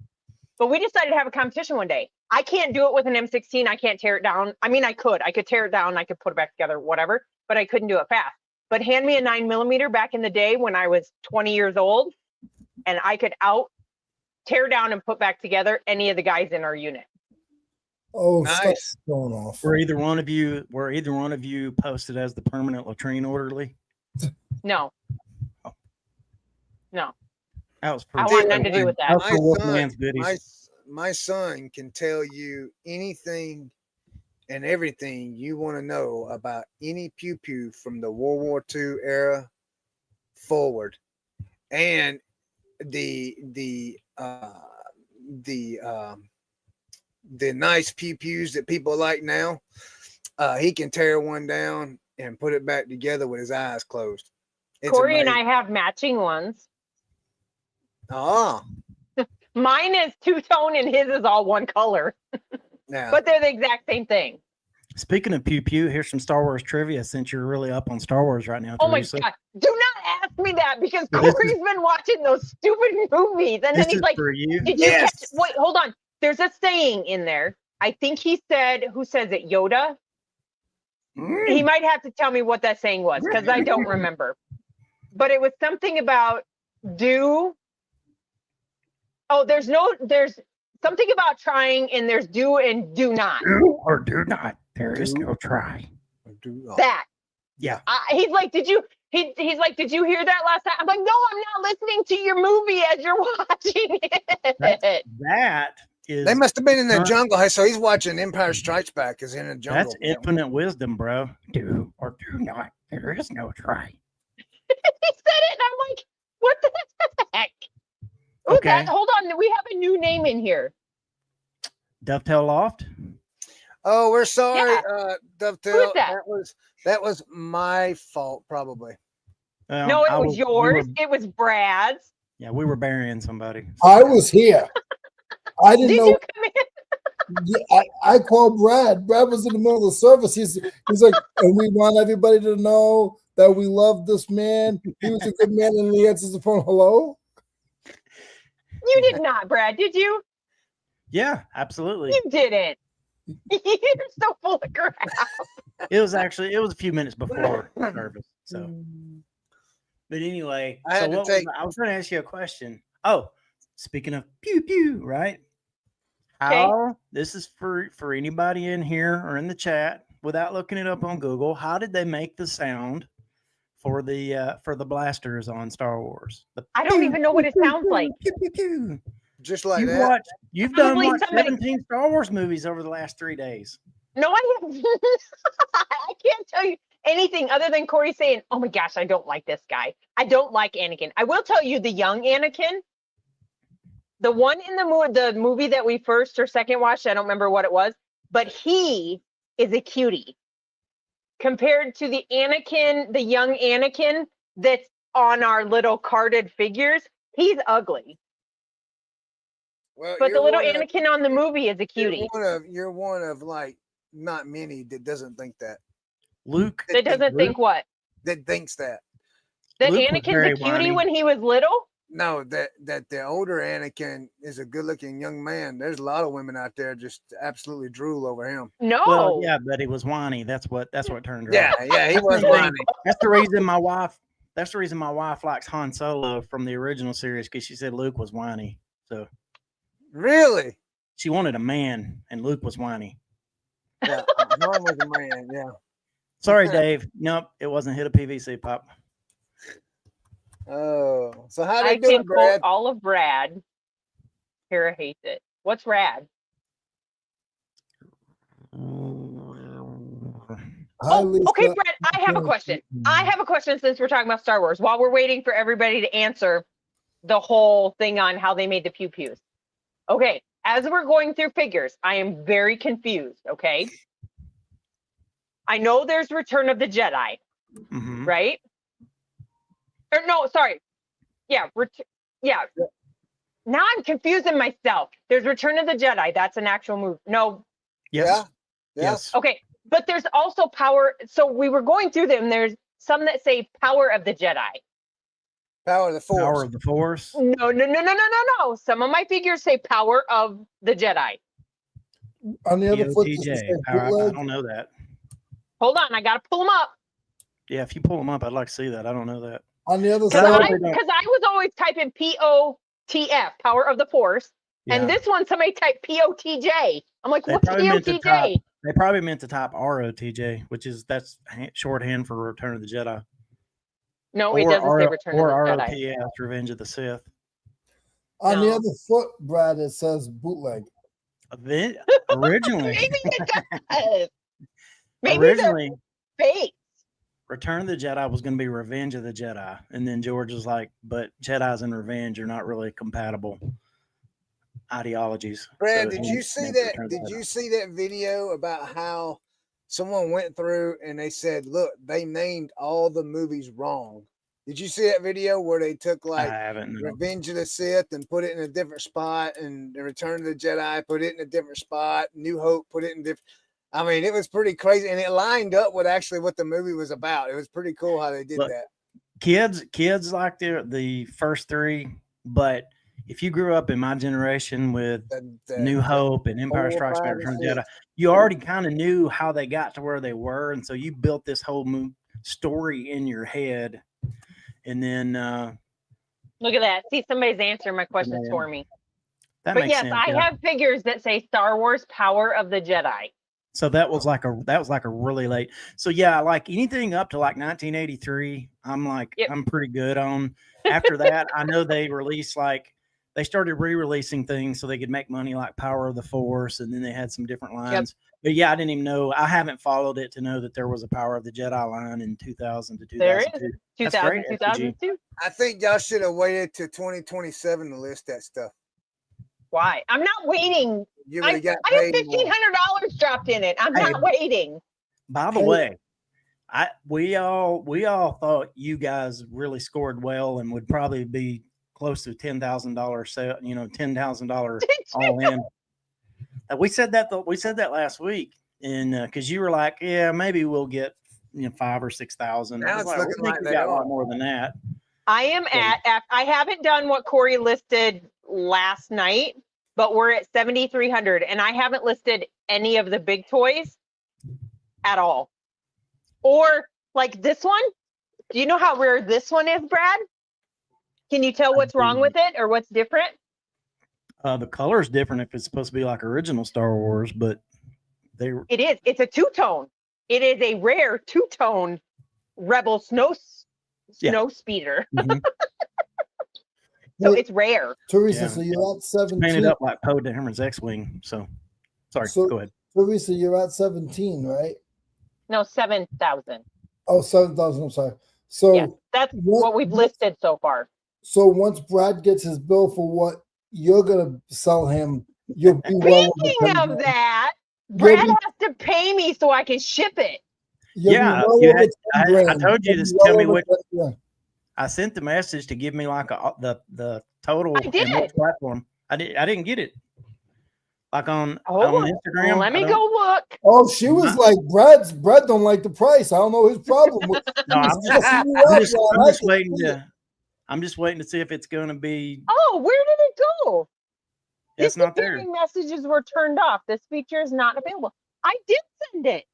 But we decided to have a competition one day. I can't do it with an M16. I can't tear it down. I mean, I could tear it down. I could put it back together, whatever, but I couldn't do it fast. But hand me a 9mm back in the day when I was 20 years old, and I could tear down and put back together any of the guys in our unit. Oh, Nice. stuff's going off. Were either one of you posted as the permanent latrine orderly? No. No. That was I for want nothing to do with that. That was for My Wolfman's son, goodies. my son can tell you anything and everything you want to know about any pew pew from the World War II era forward, and the nice pew pews that people like now. He can tear one down and put it back together with his eyes closed. It's Corey and amazing. I have matching ones. Oh, Mine is two-tone and his is all one color, now but they're the exact same thing. Speaking of pew pew, here's some Star Wars trivia since you're really up on Star Wars right now, Oh my Teresa. God. Do not ask me that because This is- Corey's been watching those stupid movies. And then This he's is like, for you. did you Yes. catch? Wait, hold on. There's a saying in there. I think he said, who says it? Yoda? He might have to tell me what that saying was because I don't remember. But it was something about do. Oh, there's something about trying and there's do and do not. Do or do not. There is Do. no try. Do- That. Yeah. He's like, did you? He's like, did you hear that last night? I'm like, no, I'm not listening to your movie as you're watching it. That is. They must have been in the current- jungle. Hey, so he's watching Empire Strikes Back. Is in a jungle. That's infinite wisdom, bro. Do or do not. There is no try. He said it, and I'm like, what the heck? Ooh, Okay. hold on, we have a new name in here. Dovetail Loft. Oh, we're sorry, Yeah. Dovetail. Who is that? That was my fault, probably. No, it was yours. It was Brad's. Yeah, we were burying somebody. I was here. I didn't Did know. you come in? Yeah, I called Brad. Brad was in the middle of the service. He's like, and we want everybody to know that we love this man. He was a good man, and he answers the phone. Hello. You did not, Brad. Did you? Yeah, absolutely. You didn't. You're so full of crap. It was a few minutes before service. So, but anyway, I was going to ask you a question. Oh, speaking of pew pew, right? Okay. How this is for anybody in here or in the chat without looking it up on Google. How did they make the sound for the blasters on Star Wars? I don't even know what it sounds like. Pew, pew, pew. Just like that. You've done Probably what, somebody- 17 Star Wars movies over the last 3 days. No, I haven't. I can't tell you anything other than Corey saying, "Oh my gosh, I don't like this guy. I don't like Anakin." I will tell you, the young Anakin, the one in the movie that we first or second watched, I don't remember what it was, but he is a cutie compared to the Anakin, the young Anakin that's on our little carded figures. He's ugly. Well, But the you're little one of- Anakin on the movie is a cutie. You're one of like not many that doesn't think that. Luke. That doesn't think what? That thinks that. That Luke was Anakin's very a cutie whiny. when he was little? No, that the older Anakin is a good-looking young man. There's a lot of women out there just absolutely drool over him. No. Well, yeah, but he was whiny. That's what turned her Yeah, off. yeah, he was That's the whiny. thing. That's the reason my wife likes Han Solo from the original series, because she said Luke was whiny. So Really? she wanted a man, and Luke was whiny. Yeah, Han was a man. Yeah. Sorry, Dave. Nope, it wasn't hit a PVC pop. Oh, so how I they do can it, Brad? quote all of Rad. Kara hates it. What's Rad? Hi, Okay, Brad, I have a question. I have a question since we're talking about Star Wars. While we're waiting for everybody to answer the whole thing on how they made the pew pews. Okay, as we're going through figures, I am very confused, okay? I know there's Return of the Jedi, Mhm. right? Or no, sorry. Yeah, yeah. Now I'm confusing myself. There's Return of the Jedi. That's an actual movie. No. Yes. Yeah. Yes. Okay, but there's also Power. So we were going through them. There's some that say Power of the Jedi. Power of the Force. Power of the Force. No. Some of my figures say Power of the Jedi. On the other foot, does it POTJ. say I bootleg? don't know that. Hold on, I gotta pull them up. Yeah, if you pull them up, I'd like to see that. I don't know that. On the other Because I side, hope they don't. I was always typing POTF, Power of the Force, and Yeah. this one somebody typed POTJ. I'm like, They what's probably meant to POTJ? type. They probably meant to type ROTJ, that's shorthand for Return of the Jedi. No, it doesn't say Return or of the Jedi. ROTS, Revenge of the Sith. on the No. other foot, Brad, it says bootleg. Originally, Maybe it does. Maybe originally, they're fake. Return of the Jedi was going to be Revenge of the Jedi, and then George was like, "But Jedi's and Revenge are not really compatible ideologies." Brad, So did he you see named that? Return of the Did Jedi. you see that video about how someone went through and they said, "Look, they named all the movies wrong." Did you see that video where they took I like haven't. No. Revenge of the Sith and put it in a different spot, and the Return of the Jedi put it in a different spot, New Hope put it in different. I mean, it was pretty crazy, and it lined up with actually what the movie was about. It was pretty cool how they did Look, that. Kids like the first three, but if you grew up in my generation with The New Hope and Empire 4, Strikes 5, Back, and Return of the 6. Jedi, you already kind of knew how they got to where they were, and so you built this whole story in your head, and then Look at that. See, somebody's answering my questions for me. that But makes yes, sense. I yeah. have figures that say Star Wars Power of the Jedi. So that was like a really late. So yeah, like anything up to like 1983, Yep. I'm pretty good on. After that, I know they started re-releasing things so they could make money, like Power of the Force, and then they had some different lines. But yeah, I didn't even know. I haven't followed it to know that there was a Power of the Jedi line in 2000 to There 2002. is. That's 2000, great, FTG. 2002. I think y'all should have waited to 2027 to list that stuff. Why? I'm not waiting. You I would have got have paid more. $1,500 dropped in it. I'm Hey. not waiting. By the way, we all thought you guys really scored well and would probably be close to $10,000 sale, $10,000 all in. We said that last week, and because you were like, yeah, maybe we'll get 5,000 or 6,000. Now it's looking like we they got a are. lot more than that. I am I haven't done what Corey listed last night, but we're at 7,300, and I haven't listed any of the big toys at all. Or like this one. Do you know how rare this one is, Brad? Can you tell what's wrong with it or what's different? The color is different if it's supposed to be like original Star Wars, but It is. It's a two-tone. It is a rare two-tone Rebel snow speeder. Mhm. So it's rare. Teresa, Yeah. so you're at It's 17. painted up like Poe Dameron's X-wing. So, sorry, So- go ahead. Teresa, you're at 17, right? No, 7,000. Oh, 7,000. I'm sorry. So Yes, that's what we've listed so far. So once Brad gets his bill for what you're gonna sell him, you'll be well. Speaking of that, Brad has to pay me so I can ship it. Yeah, I told you to tell me what. I sent the message to give me like the total I did. and which platform. I didn't get it. Like on Oh, Instagram. let me go look. Oh, she was like, Brad don't like the price. I don't know his problem. No, I'm just waiting to see if it's going to be. Oh, where did it go? It's not there. Disappearing messages were turned off. This feature is not available. I did send it.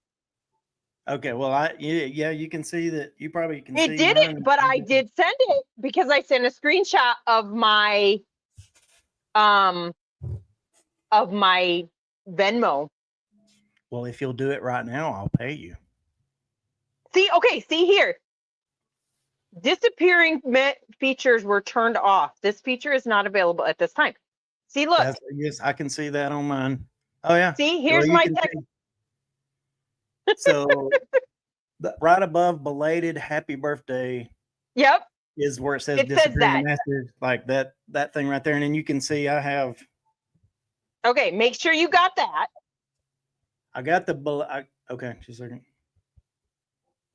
Okay, well, you can see that. You probably can. It see didn't, mine. but I did send it because I sent a screenshot of my Venmo. Well, if you'll do it right now, I'll pay you. See here. Disappearing features were turned off. This feature is not available at this time. See, look. Yes, I can see that on mine. Oh yeah. See, here's my text. So, right above belated happy birthday. Yep. Is where it says It says that. message, like that thing right there, and then you can see I have. Okay, make sure you got that. I got the okay, just a second.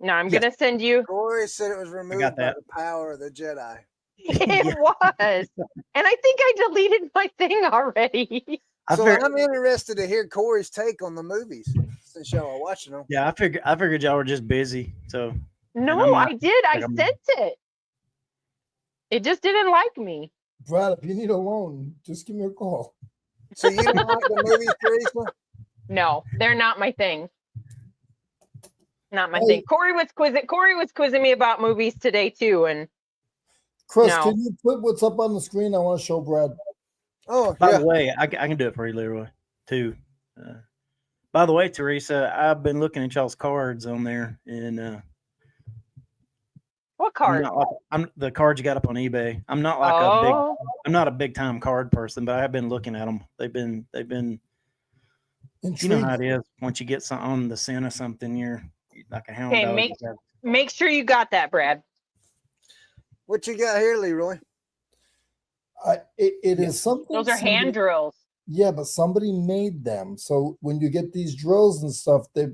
No, I'm gonna send you. Corey said it was removed by the power of the Jedi. It was, and I think I deleted my thing already. So I'm interested to hear Corey's take on the movies since y'all are watching them. Yeah, I figured y'all were just busy, so. No, I did. I sent it. It just didn't like me. Brad, if you need a loan, just give me a call. So you don't like the movies, Teresa? No, they're not my thing. Not my thing. Corey was quizzing me about movies today too, and Chris, can you put what's up on the screen? I want to show Brad. Oh, by the way, I can do it for you, Leroy, too. By the way, Teresa, I've been looking at y'all's cards on there, and what card? I'm the cards you got up on eBay. I'm not like I'm not a big time card person, but I have been looking at them. They've been. Intrigued. You know how it is. Once you get some on the scent of something, you're like a hound dog. Make sure you got that, Brad. What you got here, Leroy? It is something. Those are hand drills. Yeah, but somebody made them. So when you get these drills and stuff, the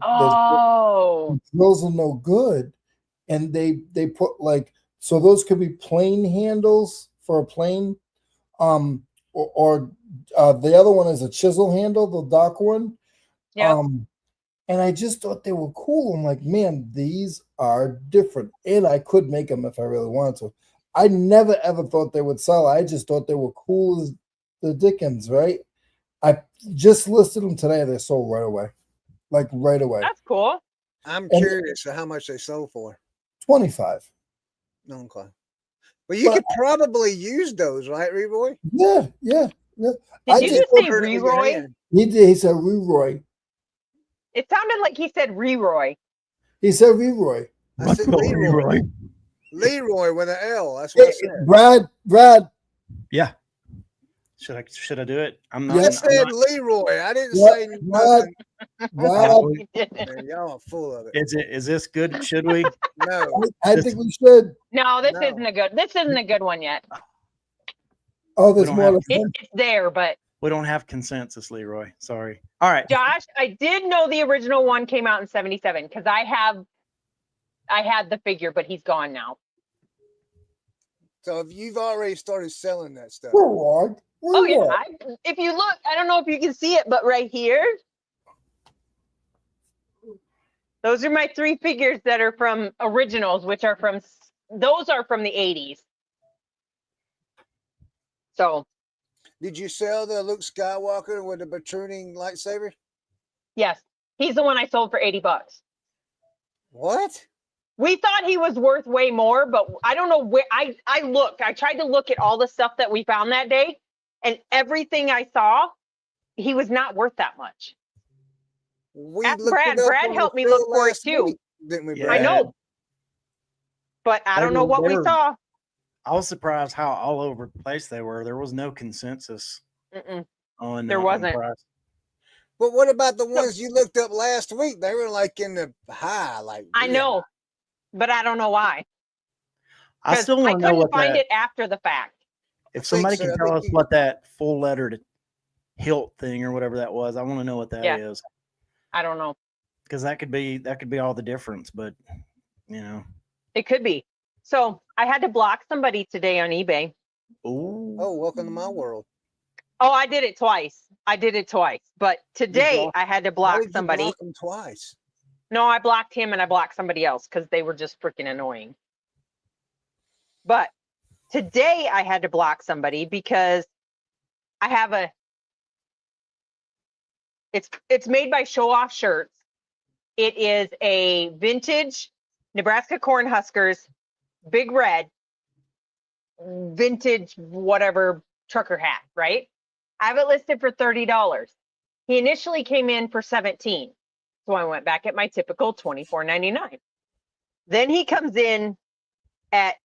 drills are no good, and they put so those could be plane handles for a plane, or the other one is a chisel handle, the dark one. Yeah. And I just thought they were cool. I'm like, man, these are different, and I could make them if I really wanted to. I never ever thought they would sell. I just thought they were cool as the dickens, right? I just listed them today. They sold right away, right away. That's cool. I'm curious how much they sold for. 25. Okay. Well, you could probably use those, right, Leroy? Yeah. Did you just say Leroy? He did. He said Leroy. It sounded like he said Leroy. He said Leroy. I said Leroy. Leroy with an L. That's what I said. Brad. Yeah. Should I do it? I'm not. I Yeah. said Leroy. I didn't What? say Brad. nothing. Brad. Man, y'all are full of it. Is this good? Should we? No. I think we should. No, this No. isn't a good. This isn't a good one yet. Oh, there's don't more have to come. It's there, but We don't have consensus, Leroy. Sorry. All right. Josh, I did know the original one came out in 77 because I had the figure, but he's gone now. So if you've already started selling that stuff. Leroy. Oh yeah. If you look, I don't know if you can see it, but right here, those are my 3 figures that are from originals, which are from those are from the 80s. So Did you sell the Luke Skywalker with the protruding lightsaber? yes, he's the one I sold for $80. What? We thought he was worth way more, but I don't know where I tried to look at all the stuff that we found that day, and everything I saw, he was not worth that much. We Ask looked Brad. it up Brad on helped the me look show for it last too. week, didn't we, Yeah. Brad? I know. But I don't know what we saw. I was surprised how all over the place they were. There was no consensus Mm-mm. on. There on wasn't. price. But what about the ones you looked up last week? They were like in the high, like I know, but I don't know why. I still want to know couldn't what find that. it after the fact. If somebody so. can I tell think us you- what that full lettered hilt thing or whatever that was, I want to know what that is. I don't know. Because that could be all the difference. But you know. It could be. So I had to block somebody today on eBay. Ooh. Oh, welcome to my world. Oh, I did it twice. But today blocked- I had to How block did you somebody. block them twice? No, I blocked him and I blocked somebody else because they were just freaking annoying. But today I had to block somebody because I have it's made by Show Off Shirts. It is a vintage Nebraska Cornhuskers, big red, vintage whatever trucker hat, right? I have it listed for $30. He initially came in for $17. So I went back at my typical $24.99. Then he comes in at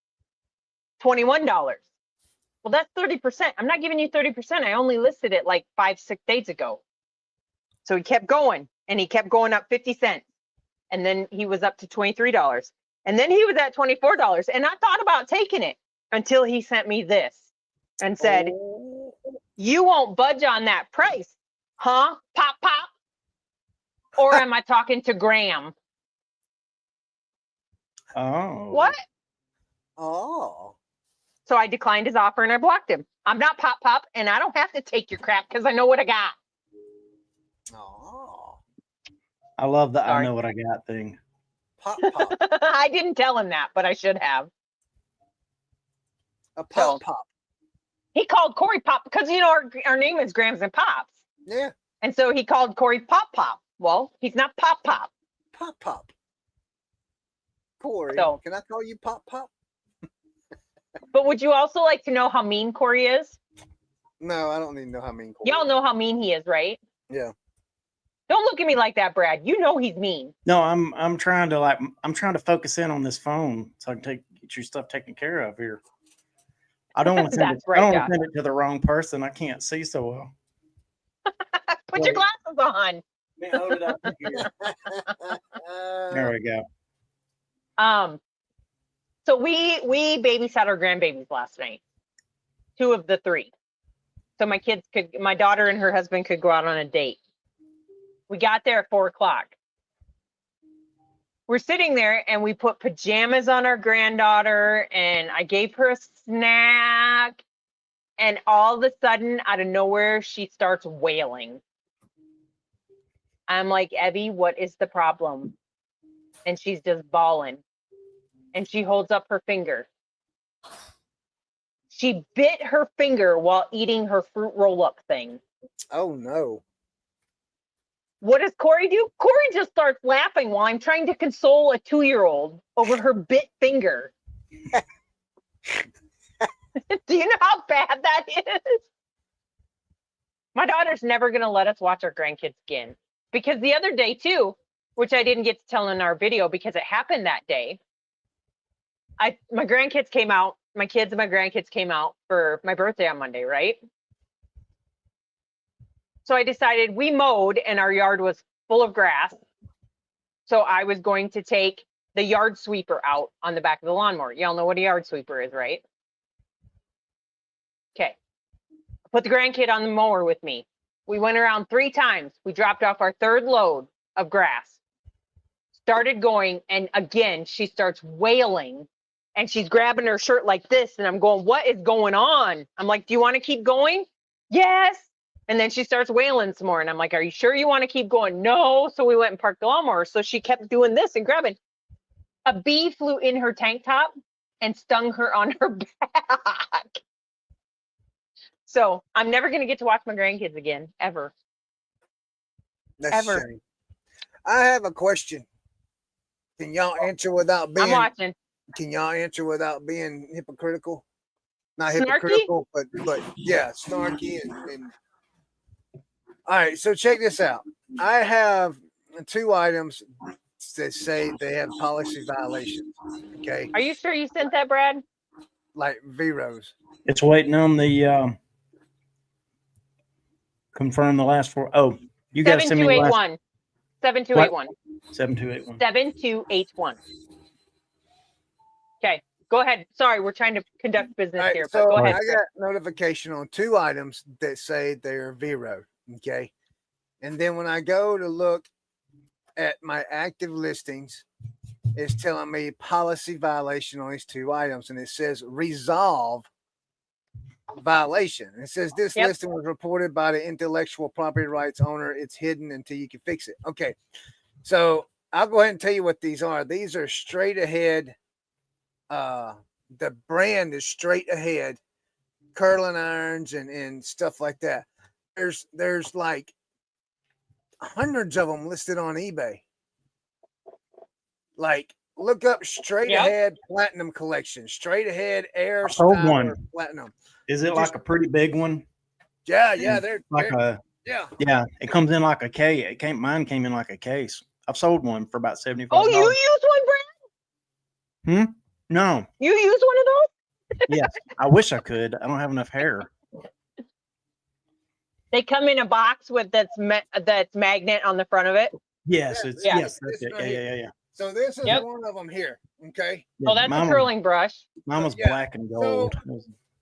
$21. Well, that's 30%. I'm not giving you 30%. I only listed it like 5-6 days ago. So he kept going and he kept going up 50 cents. And then he was up to $23. And then he was at $24. And I thought about taking it until he sent me this and said, Oh. you won't budge on that price, huh? Pop, pop. Or am I talking to Graham? Oh. What? Oh. So I declined his offer and I blocked him. I'm not pop, pop, and I don't have to take your crap because I know what I got. Oh. I love the Sorry. I know what I got thing. Pop pop. I didn't tell him that, but I should have. A pop pop. He called Corey Pop because, you know, our name is Grams and Pops. Yeah. And so he called Corey Pop Pop. Well, he's not Pop Pop. Pop pop. Corey, So- can I call you pop pop? But would you also like to know how mean Corey is? No, I don't need to know how mean Corey Y'all is. know how mean he is, right? Yeah. Don't look at me like that, Brad. You know he's mean. No, I'm trying to focus in on this phone so I can get your stuff taken care of here. I don't want to send it. That's right, I don't want Josh. to send it to the wrong person. I can't see so well. Put your glasses on. Let me hold it up here. There we go. So we babysat our grandbabies last night. 2 of the 3. So my daughter and her husband could go out on a date. We got there at 4:00. We're sitting there and we put pajamas on our granddaughter and I gave her a snack. And all of a sudden, out of nowhere, she starts wailing. I'm like, Evie, what is the problem? And she's just bawling. And she holds up her finger. She bit her finger while eating her fruit roll-up thing. Oh no. What does Corey do? Corey just starts laughing while I'm trying to console a 2-year-old over her bit finger. Do you know how bad that is? My daughter's never going to let us watch our grandkids again. Because the other day too, which I didn't get to tell in our video because it happened that day. My grandkids came out, my kids and my grandkids came out for my birthday on Monday, right? So I decided we mowed and our yard was full of grass. So I was going to take the yard sweeper out on the back of the lawnmower. Y'all know what a yard sweeper is, right? Okay. Put the grandkid on the mower with me. We went around 3 times. We dropped off our 3rd load of grass. Started going, and again, she starts wailing, and she's grabbing her shirt like this, and I'm going, what is going on? I'm like, do you want to keep going? Yes. And then she starts wailing some more, and I'm like, are you sure you want to keep going? No. So we went and parked the lawnmower. So she kept doing this and grabbing. A bee flew in her tank top and stung her on her back. So I'm never going to get to watch my grandkids again, ever. That's Ever. a shame. I have a question. Can y'all answer without I'm being? watching. Can y'all answer without being hypocritical? Not Snarky? hypocritical, but yeah, snarky and. All right, so check this out. I have 2 items that say they have policy violations. Okay, Are you sure you sent that, Brad? like Veros. It's waiting on the confirm the last 4. Oh, you got to send me the last 7281. 7281. 7281. 7281. Okay, go ahead. Sorry, we're trying to conduct business All right, here, so but go ahead. I got notification on 2 items that say they're Vero. Okay, and then when I go to look at my active listings, it's telling me policy violation on these 2 items, and it says resolve violation. It says this listing was reported by the intellectual property rights owner. It's hidden until you can fix it. Okay, so I'll go ahead and tell you what these are. These are straight ahead. The brand is straight ahead curling irons and stuff like that. There's like hundreds of them listed on eBay. Like, look up straight ahead platinum collection, straight ahead air style platinum. Is it like a pretty big one? Yeah, they're yeah. It comes in like a case. Mine came in like a case. I've sold one for about $75. Oh, you used one, Brad? No. You used one of those? Yes. I wish I could. I don't have enough hair. They come in a box with that's magnet on the front of it. Yes, yes. That's it. Yeah. So this is one of them here. Okay. Oh, that's a curling brush. Mine was black and gold.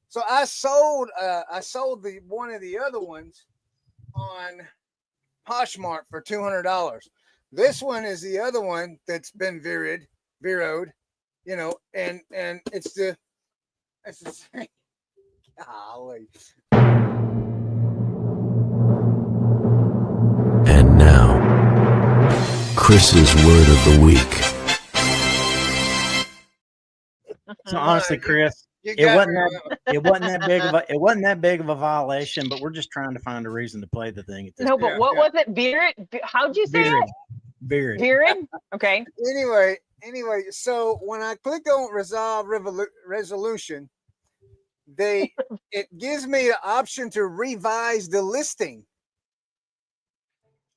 So I sold the one of the other ones on Poshmark for $200. This one is the other one that's been veroed, you know, and it's the same. Golly. And now, Chris's word of the week. So honestly, Chris, it wasn't that big of a violation, but we're just trying to find a reason to play the thing. No, but what was it? Veered? How'd you say it? Veered. Veered? Okay. Anyway, so when I click on resolve resolution, it gives me the option to revise the listing.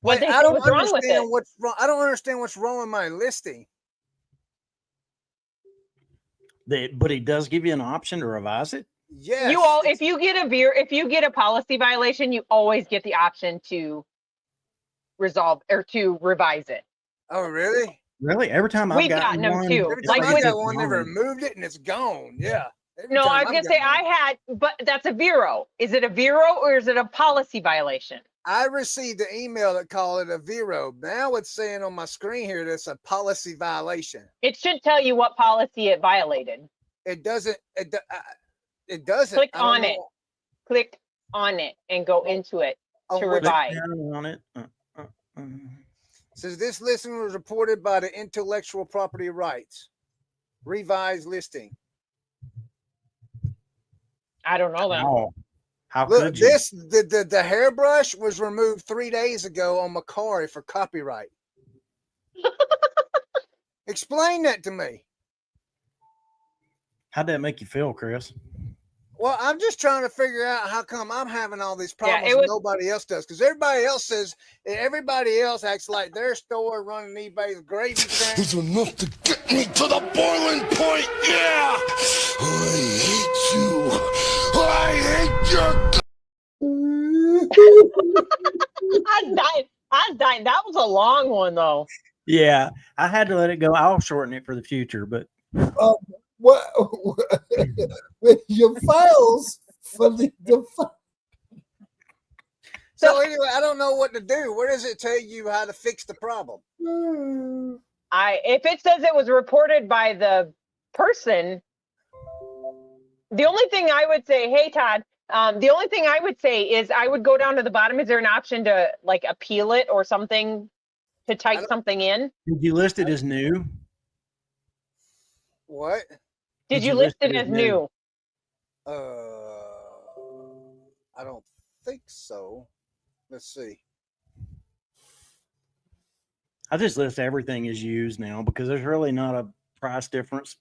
What's wrong with it? What's wrong. I don't understand what's wrong with my listing. But he does give you an option to revise it. Yes. If you get a policy violation, you always get the option to resolve or to revise it. Oh, really? Really? Every time we've gotten them too. Every time I got one, they removed it and it's gone. Yeah. No, I was gonna say but that's a Vero. Is it a Vero or is it a policy violation? I received an email that called it a Vero. Now it's saying on my screen here that's a policy violation. It should tell you what policy it violated. It doesn't. It doesn't. Click on it. Click on it and go into it to revise. On it. Says this listing was reported by the intellectual property rights. Revised listing. I don't know that. Oh. How Look, could you? The hairbrush was removed 3 days ago on Macari for copyright. Explain that to me. How'd that make you feel, Chris? Well, I'm just trying to figure out how come I'm having all these Yeah, problems it and was- nobody else does. Because everybody else acts like their store running eBay's gravy train. It's enough to get me to the boiling point, yeah! I hate you! I hate your I was dying. That was a long one though. Yeah, I had to let it go. I'll shorten it for the future, but What with your files for the So anyway, I don't know what to do. Where does it tell you how to fix the problem? If it says it was reported by the person, the only thing I would say, hey Todd, the only thing I would say is I would go down to the bottom. Is there an option to like appeal it or something to type something in? did you list it as new? What? Did you list it as new? I don't think so. Let's see. I just list everything as used now because there's really not a price difference.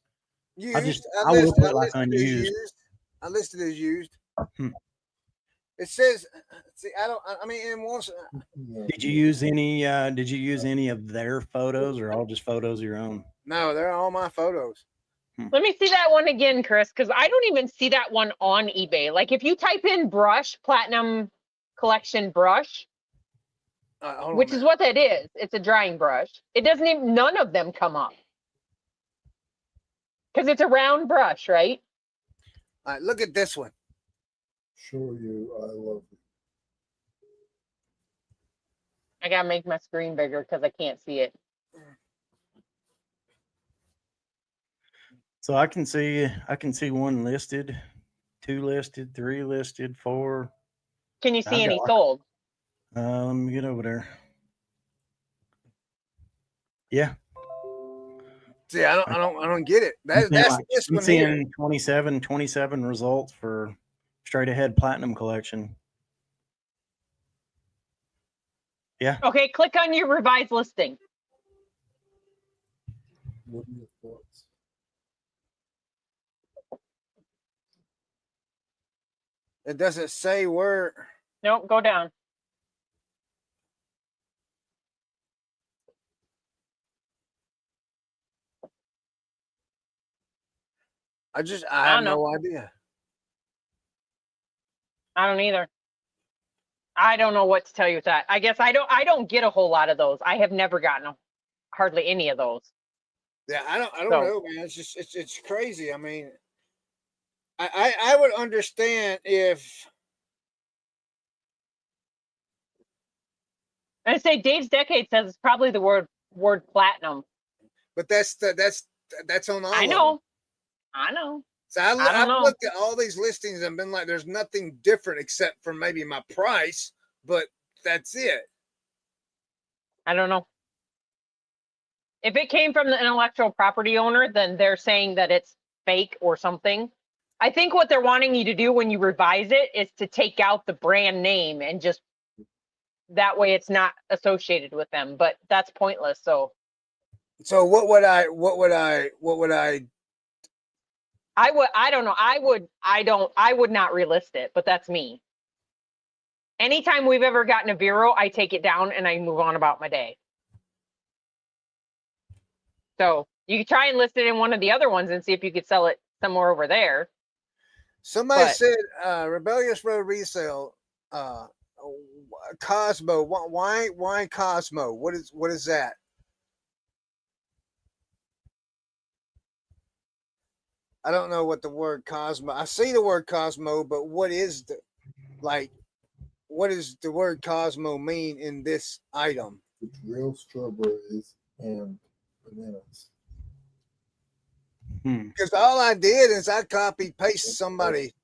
Used. I will put like unused. I listed as used. Hmm. It says. See, I mean, in once. Did you use any? Did you use any of their photos, or all just photos of your own? No, they're all my photos. Let me see that one again, Chris, because I don't even see that one on eBay. Like if you type in brush, platinum collection brush, which is what that is, it's a drying brush. It doesn't even, none of them come up. Because it's a round brush, right? All right, look at this one. Show you, I love it. I gotta make my screen bigger because I can't see it. So I can see one listed, 2 listed, 3 listed, 4. Can you see I've any got- sold? Let me get over there. Yeah. See, I don't get it. That's I'm this one seeing here. 27 results for straight ahead platinum collection. Yeah. Okay, click on your revised listing. What are your thoughts? It doesn't say where. Nope, go down. I I have don't know. no idea. I don't either. I don't know what to tell you with that. I guess I don't get a whole lot of those. I have never gotten hardly any of those. Yeah, I don't So- know, man. It's just it's crazy. I mean, I would understand if And I say Dave's Decade says it's probably the word platinum. but that's on all I of them. know. I know. So don't I've know. looked at all these listings and been like, there's nothing different except for maybe my price, but that's it. I don't know. If it came from the intellectual property owner, then they're saying that it's fake or something. I think what they're wanting you to do when you revise it is to take out the brand name and just that way it's not associated with them, but that's pointless. So what would I I don't know. I would not relist it, but that's me. Anytime we've ever gotten a Vero, I take it down and I move on about my day. So you could try and list it in one of the other ones and see if you could sell it somewhere over there. somebody But- said Rebellious Road Resale Cosmo. Why Cosmo? What is that? I don't know what the word Cosmo. I see the word Cosmo, but what does the word Cosmo mean in this item? It's real strawberries and bananas. Because all I did is I copy paste somebody.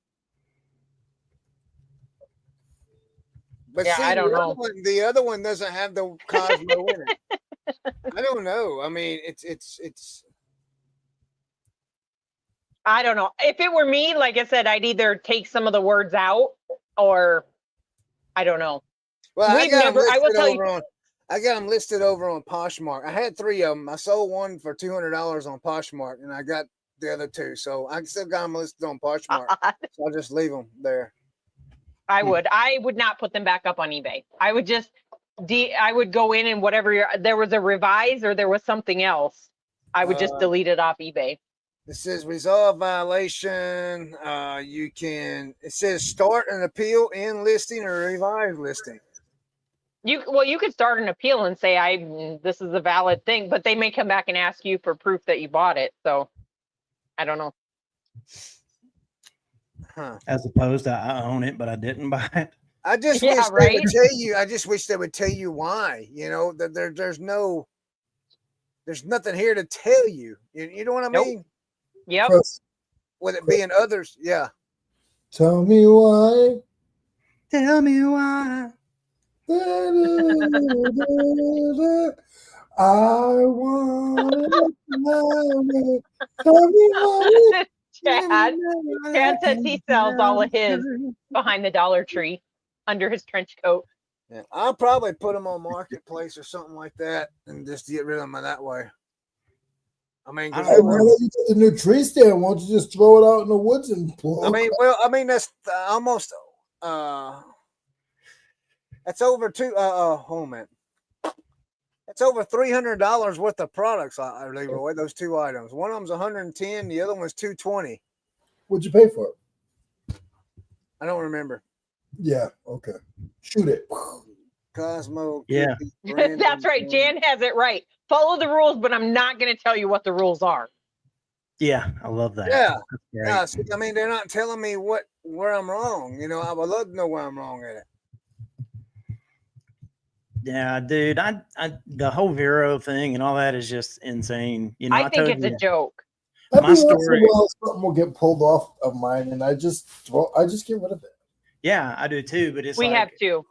But Yeah, see, I don't know. The other one doesn't have the Cosmo in it. I don't know. I mean, it's. I don't know. If it were me, like I said, I'd either take some of the words out or I don't know. Well, We've never- I will tell you- I got them listed over on Poshmark. I had 3 of them. I sold one for $200 on Poshmark, and I got the other two. So I still got them listed on Poshmark. So I'll just leave them there. I would not put them back up on eBay. I would just I would go in and whatever there was a revise or there was something else, I would just delete it off eBay. It says resolve violation. It says start an appeal in listing or revise listing. You could start an appeal and say this is a valid thing, but they may come back and ask you for proof that you bought it. So I don't know. Huh. As opposed to I own it, but I didn't buy it. I just wish they would tell you. I just wish they would tell you why. You know that there's nothing here to tell you. You know what I mean? Yep. With it being others, yeah. Tell me why. Tell me why. I want to tell me why. Chad says he sells all of his behind the Dollar Tree under his trench coat. Yeah, I'll probably put them on Marketplace or something like that and just get rid of them that way. I mean, why don't you get the new tree stand? Why don't you just throw it out in the woods and pull? That's almost that's over hold on a minute. That's over $300 worth of products, Leroy. Those two items. One of them's 110, the other one's 220. What'd you pay for it? I don't remember. Yeah, okay. Shoot it. Cosmo. Yeah. That's right. Jan has it right. Follow the rules, but I'm not going to tell you what the rules are. Yeah, I love that. Yeah. See, I mean, they're not telling me where I'm wrong. You know, I would love to know where I'm wrong at it. Yeah, dude, I the whole Vero thing and all that is just insane. You know, I think it's a joke. My story. Something will get pulled off of mine, and I just get rid of it. Yeah, I do too. But we have to.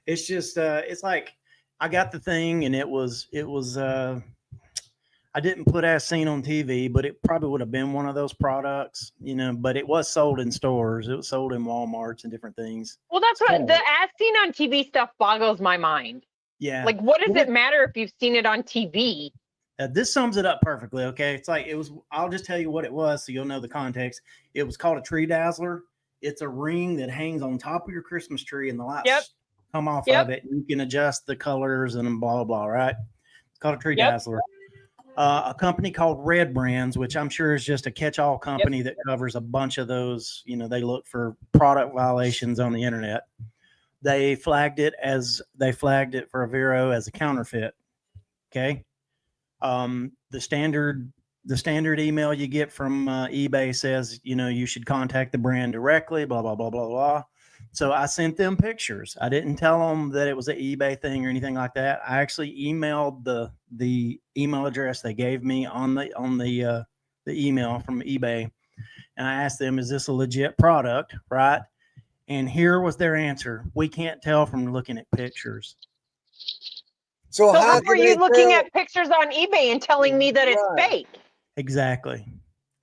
It's just it's like I got the thing, and it was I didn't put as seen on TV, but it probably would have been one of those products, you know, but it was sold in stores. It was sold in Walmarts and different things. Well, that's what the as seen on TV stuff boggles my mind. Yeah. Like, what does it matter if you've seen it on TV? This sums it up perfectly. Okay. It's like, I'll just tell you what it was so you'll know the context. It was called a tree dazzler. It's a ring that hangs on top of your Christmas tree and the lights come off of it. You can adjust the colors and blah, blah, right? It's called a tree dazzler. A company called Red Brands, which I'm sure is just a catch-all company that covers a bunch of those. You know, they look for product violations on the internet. They flagged it for a Vero as a counterfeit. Okay. The standard email you get from eBay says, you know, you should contact the brand directly, blah, blah, blah, blah, blah. So I sent them pictures. I didn't tell them that it was an eBay thing or anything like that. I actually emailed the email address they gave me on the email from eBay, and I asked them, "Is this a legit product?" Right? And here was their answer: "We can't tell from looking at pictures." So how are you looking at pictures on eBay and telling me that it's fake? Exactly.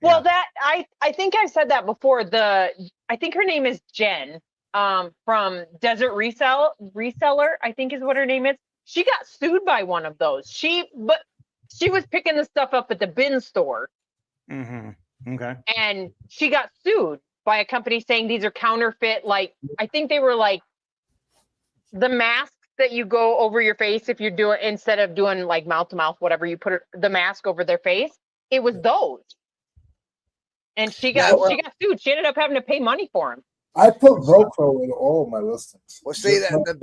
Well, that I think I said that before. I think her name is Jen. From Desert Reseller, I think is what her name is. She got sued by one of those. She was picking the stuff up at the bin store. Mm-hmm. Okay. And she got sued by a company saying these are counterfeit. Like, I think they were like the masks that you go over your face if you're doing, instead of doing like mouth to mouth, whatever, you put the mask over their face. It was those. And she got sued. She ended up having to pay money for them. I put Velcro in all of my listings. Well, see that the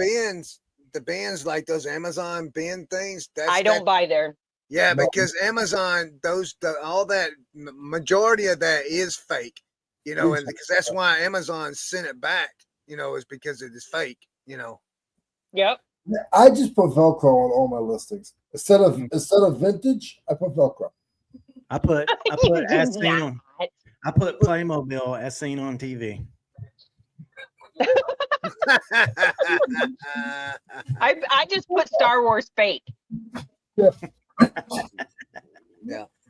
bins like those Amazon bin things. I don't buy there. Yeah, because Amazon, all that majority of that is fake, you know, and because that's why Amazon sent it back, you know, is because it is fake, you know. Yep. I just put Velcro on all my listings instead of vintage. I put Velcro. I put as seen on. I put Playmobil as seen on TV. I just put Star Wars fake. Yeah.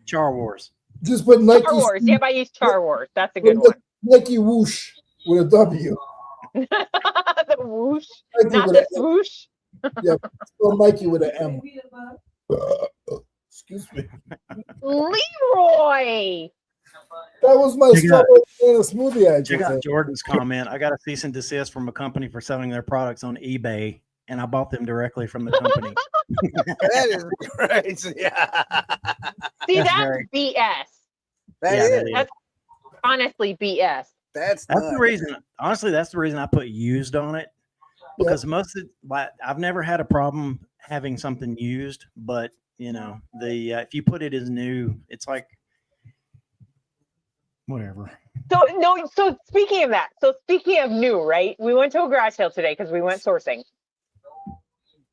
Star Wars. Just put Nike. Star Wars. Yep, I use Star Wars. That's a good one. Nike whoosh with a W. The whoosh. Nike not the swoosh. Yeah, spell Nike with an M. Excuse me. Leroy. That was my Check out- strawberry banana smoothie I Check just out had. Jordan's comment. I got a cease and desist from a company for selling their products on eBay, and I bought them directly from the company. That is crazy. Yeah. See, That's that's very- BS. That Yeah, is. that is. That's honestly BS. That's That's the nuts. reason. Honestly, that's the reason I put used on it, because most of like I've never had a problem having something used, but you know the if you put it as new, it's like whatever. So no, so speaking of that, so speaking of new, right? We went to a garage sale today because we went sourcing.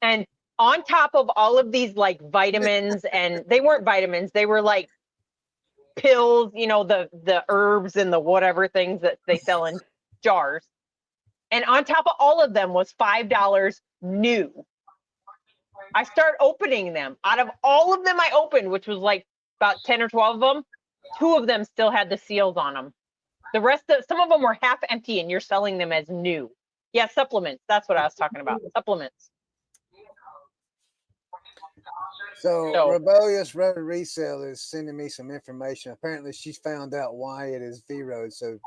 And on top of all of these like vitamins, and they weren't vitamins, they were like pills, you know, the herbs and the whatever things that they sell in jars. And on top of all of them was $5 new. I start opening them. Out of all of them I opened, which was like about 10 or 12 of them, 2 of them still had the seals on them. The rest of some of them were half empty and you're selling them as new. Yeah, supplements. That's what I was talking about. Supplements. So Rebellious Road Resale is sending me some information. Apparently, she's found out why it is V Road. So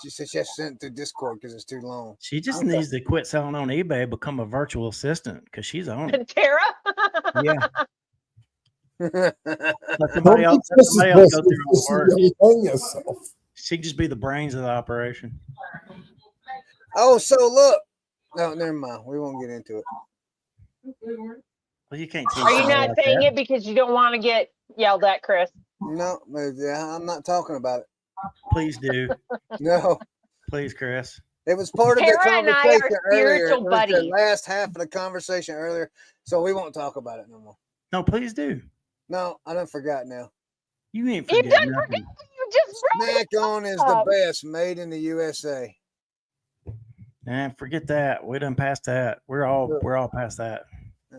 she said she has to send it through Discord because it's too long. She just needs to quit selling on eBay, become a virtual assistant because she's on it. Tara? Yeah, let Don't somebody be else, just somebody as else go best through all the as work. you hang yourself. She'd just be the brains of the operation. Oh, so look. No, never mind. We won't get into it. Well, you can't. Are you not saying it because you don't want to get yelled at, Chris? No, I'm not talking about it. Please do. No, Please, Chris. it was part of the Tara and I are conversation earlier. It spiritual was the buddies. last half of the conversation earlier, so we won't talk about it no more. No, please do. No, I done forgot now. You ain't You forget done nothing. forgot. You just brought Snack it on is the up. best, made in the USA. Nah, forget that. We done past that. We're all past that. Yeah.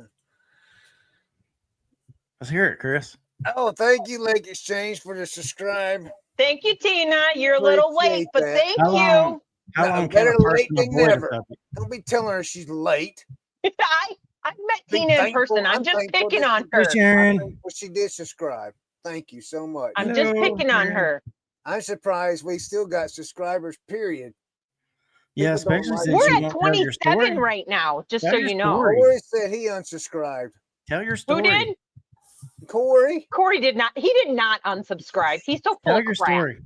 Let's hear it, Chris. Oh, thank you, Lake Exchange, for the subscribe. Thank you, Tina. You're a little late, Appreciate but that. thank How long? you. How No, long can better a person late than avoid a never. subject? Don't be telling her she's late. I met Be Tina in thankful. person. I'm just thankful picking that on she- her. Sharon. Well, she did subscribe. Thank you so much. I'm just Hello, picking on Sharon. her. I'm surprised we still got subscribers, period. Yeah, People don't especially like since We're you at won't tell your 27 story. right now, just Tell so your you know. story. Corey said he unsubscribed. Tell your Who story. did? Corey? Corey did not. He did not unsubscribe. He's so full Tell of your crap. story.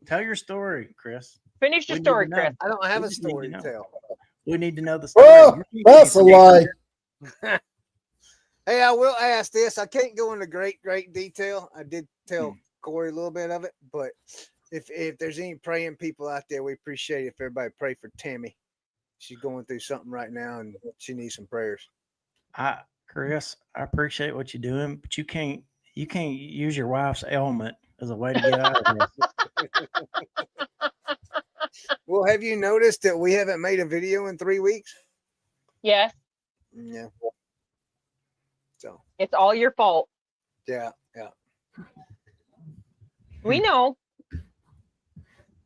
Tell your story, Chris. Finish your We need to story, know. Chris. I don't have We a just need story to to know. tell. We need to know the story. Oh, that's a lie. Hey, I will ask this. I can't go into great detail. I did tell Corey a little bit of it, but if there's any praying people out there, we appreciate it if everybody pray for Tammy. She's going through something right now and she needs some prayers. Chris, I appreciate what you're doing, but you can't use your wife's ailment as a way to get out of this. Well, have you noticed that we haven't made a video in 3 weeks? Yes, Yeah. So it's all your fault. yeah. We know.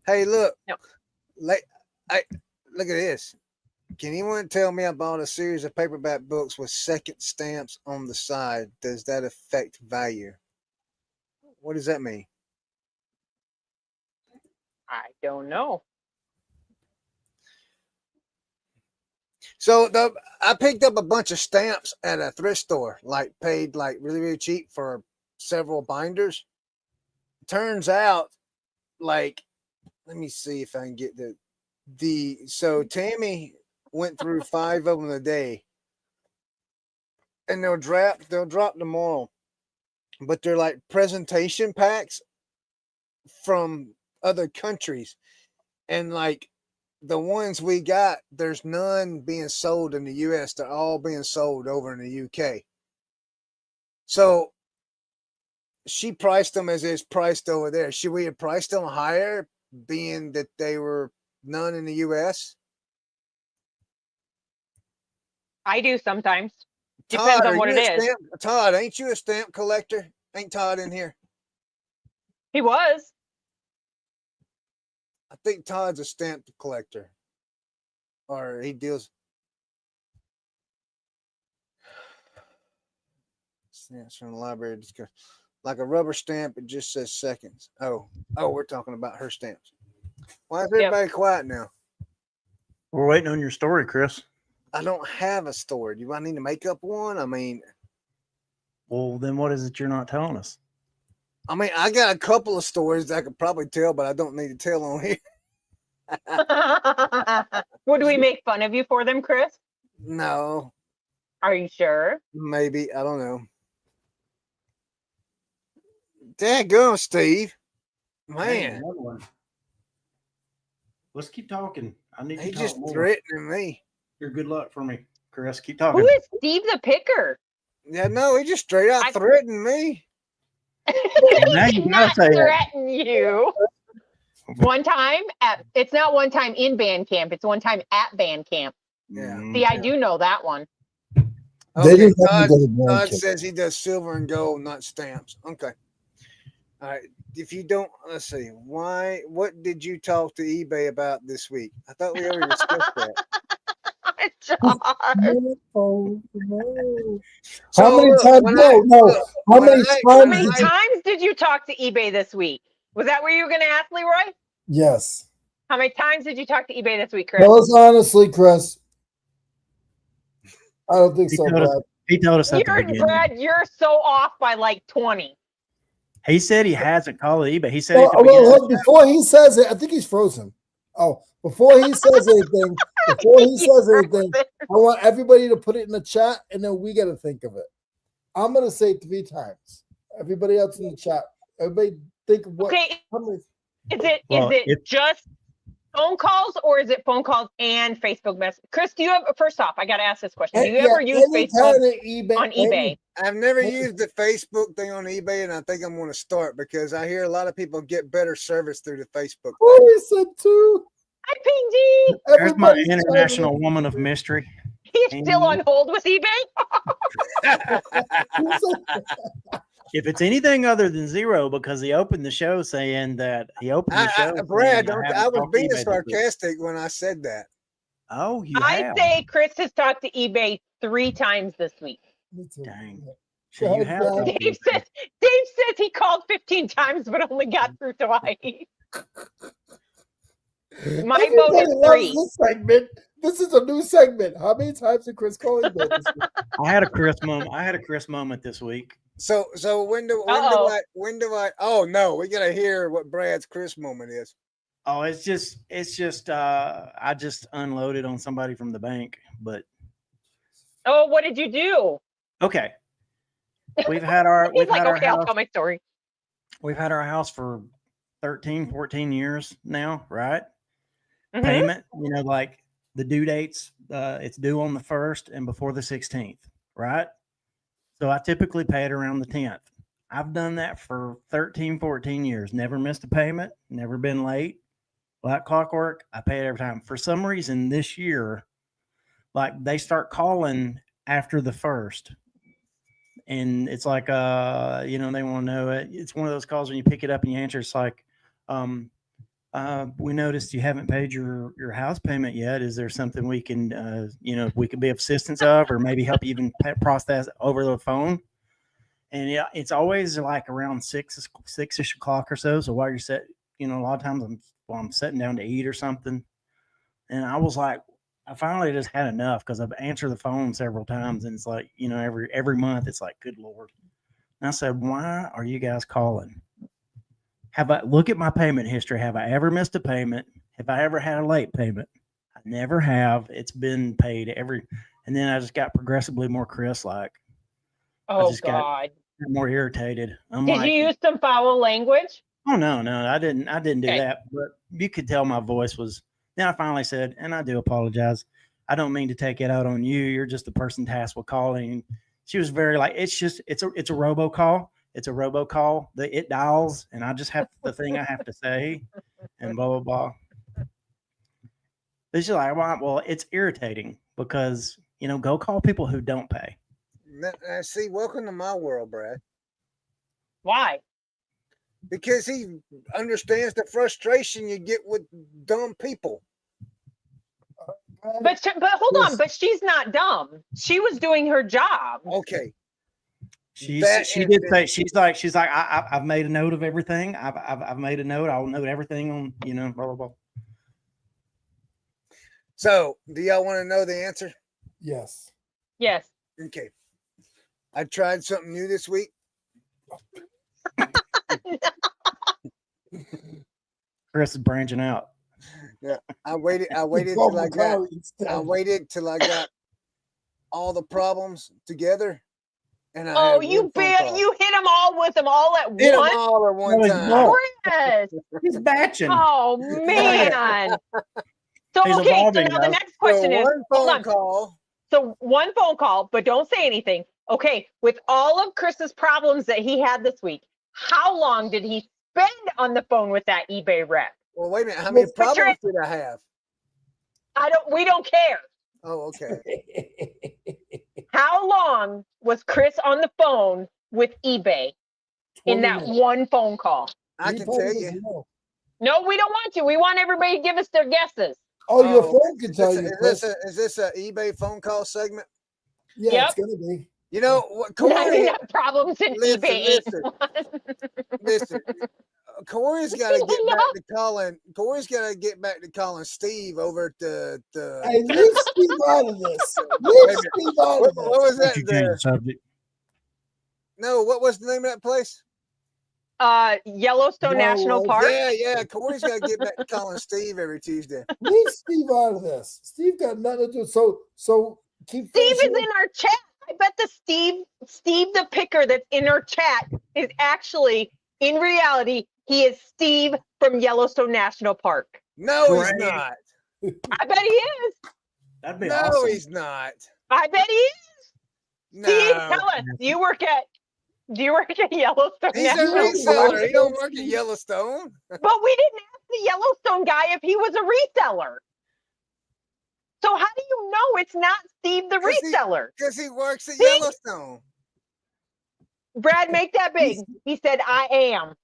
Hey, look. No. Look at this. Can anyone tell me I bought a series of paperback books with second stamps on the side? Does that affect value? What does that mean? I don't know. So I picked up a bunch of stamps at a thrift store, like paid like really cheap for several binders. Turns out, like, let me see if I can get so Tammy went through 5 of them a day, and they'll drop tomorrow, but they're like presentation packs from other countries, and like the ones we got, there's none being sold in the US. They're all being sold over in the UK. So she priced them as it's priced over there. Should we have priced them higher, being that they were none in the US? I do sometimes. Depends on what it is. Todd, ain't you a stamp collector? Ain't Todd in here? He was. I think Todd's a stamp collector, or he deals stamps from the library. like a rubber stamp. It just says seconds. Oh, we're talking about her stamps. Why is everybody quiet now? We're waiting on your story, Chris. I don't have a story. Do I need to make up one? I mean, Well, then what is it you're not telling us? I got a couple of stories that I could probably tell, but I don't need to tell on here. Would we make fun of you for them, Chris? No, Are you sure? maybe. I don't know. Daggone, Steve. Hey, Man, another one. Let's keep talking. I need he to just talk more. threatening me. You're good luck for me, Chris. Keep Who talking. is Steve the Picker? Yeah, no, he just straight out I- threatened me. Now He you did gotta not say it. threaten you. One time it's not one time in band camp, it's one time at band camp. Yeah. See, I do know that one. They Okay, didn't have to go to Todd band camp. says he does silver and gold, not stamps. Okay. All right. If you don't, let's see. What did you talk to eBay about this week? I thought we already discussed that. Josh. Oh, no. So, How many look, times? when No, no. How when many I- How times? many did you- times did you talk to eBay this week? Was that where you were going to ask, Leroy? Yes. How many times did you talk to eBay this week, Chris? Tell us honestly, Chris. I don't think He so, told us- Brad. He told us at the You're, beginning. Brad, you're so off by like 20. He said he hasn't called eBay. He said at the Well, beginning. hold- before he says it, I think he's frozen. Oh, before he says anything, I want everybody to put it in the chat, and then we got to think of it. I'm gonna say 3 times. Everybody else in the chat, everybody think of what? Okay, How many? Well, is it just phone calls or is it phone calls and Facebook message? Chris, do you have, first off, I got to ask this question. Do you ever use any Facebook kind of eBay, on eBay? I've never used the Facebook thing on eBay, and I think I'm going to start because I hear a lot of people get better service through the Facebook. Oh, he said 2. Hi, PG. There's my Everybody's international woman of mystery. He's still on hold with eBay. If it's anything other than 0, because he opened the show saying that he opened the show. Brad, saying, I haven't was talked to being eBay this week." sarcastic when I said that. Oh, you I have. say Chris has talked to eBay 3 times this week. Dang. Go So you ahead, have. Brad. talked to Dave eBay. says he called 15 times but only got through twice. My vote Everybody is loves 3. this segment. This is a new segment. How many times did Chris call eBay this week? I had a Chris moment this week. So when do I? Oh no, we gotta hear what Brad's Chris moment is. Oh, it's just I just unloaded on somebody from the bank, but Oh, what did you do? okay. We've had our He's like, our okay, I'll house. tell my story. We've had our house for 13, 14 years now, right? Mhm. Payment, like the due dates, it's due on the 1st and before the 16th, right? So I typically pay it around the 10th. I've done that for 13, 14 years. Never missed a payment, never been late. Like clockwork, I pay it every time. For some reason this year, like they start calling after the 1st. And it's like, they want to know it. It's one of those calls when you pick it up and you answer, it's like, we noticed you haven't paid your house payment yet. Is there something we can, we could be of assistance of, or maybe help you even process over the phone? And yeah, it's always like around 6-ish o'clock or so. So while you're set, a lot of times I'm sitting down to eat or something. And I was like, I finally just had enough because I've answered the phone several times, and it's like, every month it's like, good Lord. And I said, why are you guys calling? Look at my payment history. Have I ever missed a payment? Have I ever had a late payment? I never have. It's been paid and then I just got progressively more Chris-like. Oh, just got God. more irritated. Did you use some foul language? Oh, no, I didn't do Okay. that. But you could tell my voice was, then I finally said, and I do apologize. I don't mean to take it out on you. You're just the person tasked with calling. She was very like, it's a robocall. It's a robocall. It dials, and I just have the thing I have to say, and blah, blah, blah. It's just like, well, it's irritating because, go call people who don't pay. See, welcome to my world, Brad. Why? Because he understands the frustration you get with dumb people. But hold on, but she's not dumb. She was doing her job. Okay. She That did say she's like I've made a note of everything. I've made a note. I'll note everything on blah blah blah. So, do y'all want to know the answer? Yes. Yes. Okay. I tried something new this week. Chris is branching out. Yeah, I waited Call till I got. Macari instead. I waited till I got all the problems together, and I Oh, had you one phone call. you hit them all with them all at Hit them once. all at one No, it's time. not. Chris. He's batching. Oh man. So He's okay, so evolving, now the though. next question is one hold phone on. call. So one phone call, but don't say anything. Okay, with all of Chris's problems that he had this week, how long did he spend on the phone with that eBay rep? Well, wait a minute. How many Picture problems it. did I have? We don't care. Oh, okay. How long was Chris on the phone with eBay in 20 that minutes. one phone call? I He can probably tell doesn't you. know. No, we don't want to. We want everybody to give us their guesses. Oh, your Oh, phone can tell you. Is this a eBay phone call segment? Yeah, Yep. it's gonna be. You know what, Corey? 99 problems in Listen, eBay ain't listen. one. Listen, Corey's got to You get know? back to calling. Corey's got to get back to calling Steve over at the. Hey, leave Steve out of this. Wait Leave a minute. Steve out What of this. was that? You change the subject. No, what was the name of that place? Yellowstone National Wildlife. Park. Yeah. Corey's got to get back to calling Steve every Tuesday. Leave Steve out of this. Steve got nothing to do. So keep Steve is finishing. in our chat. I bet the Steve the picker that's in our chat is actually, in reality, he is Steve from Yellowstone National Park. No, he's Right. not. I bet he is. That'd be No, awesome. he's not. I bet he is. No, Steve, tell us. Do you work at Yellowstone he's a National Park? reseller. He don't work at Yellowstone. But we didn't ask the Yellowstone guy if he was a reseller. So how do you know it's not Steve the 'Cause he- reseller? Because he works at See? Yellowstone. Brad, make that big. He said, I am.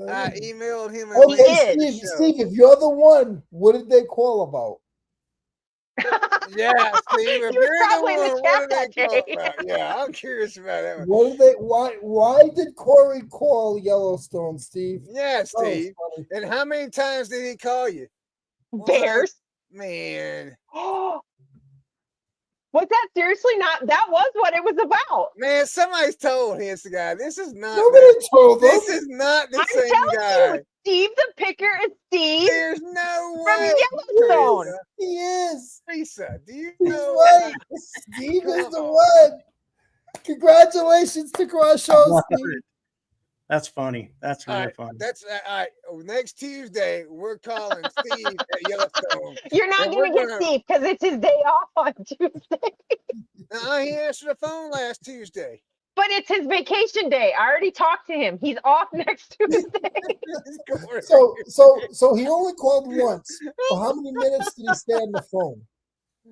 I emailed him. He Okay, is. Steve, if you're the one, what did they call about? Yeah, Steve. If He was you're probably in the the one, what chat do they that call day. about? Yeah, I'm curious about that one. What did they? Why did Corey call Yellowstone, Steve? Yeah, That was Steve. funny. And how many times did he call you? Bears. Man, Was that seriously not? That was what it was about. man, somebody's told this guy. This is not. Nobody told This them. is not the I'm same telling guy. you, Steve the picker is Steve There's no from way. Yellowstone. He is. Teresa, do you He's know? right. Steve is the one. Congratulations to Crush Love Steve. it. That's funny. That's All really right, funny. that's all right. Next Tuesday, we're calling Steve at Yellowstone. You're not And going to we're get Steve because it's his day off on Tuesday. He answered the phone last Tuesday. But it's his vacation day. I already talked to him. He's off next Tuesday. So he only called once. So how many minutes did he stay on the phone?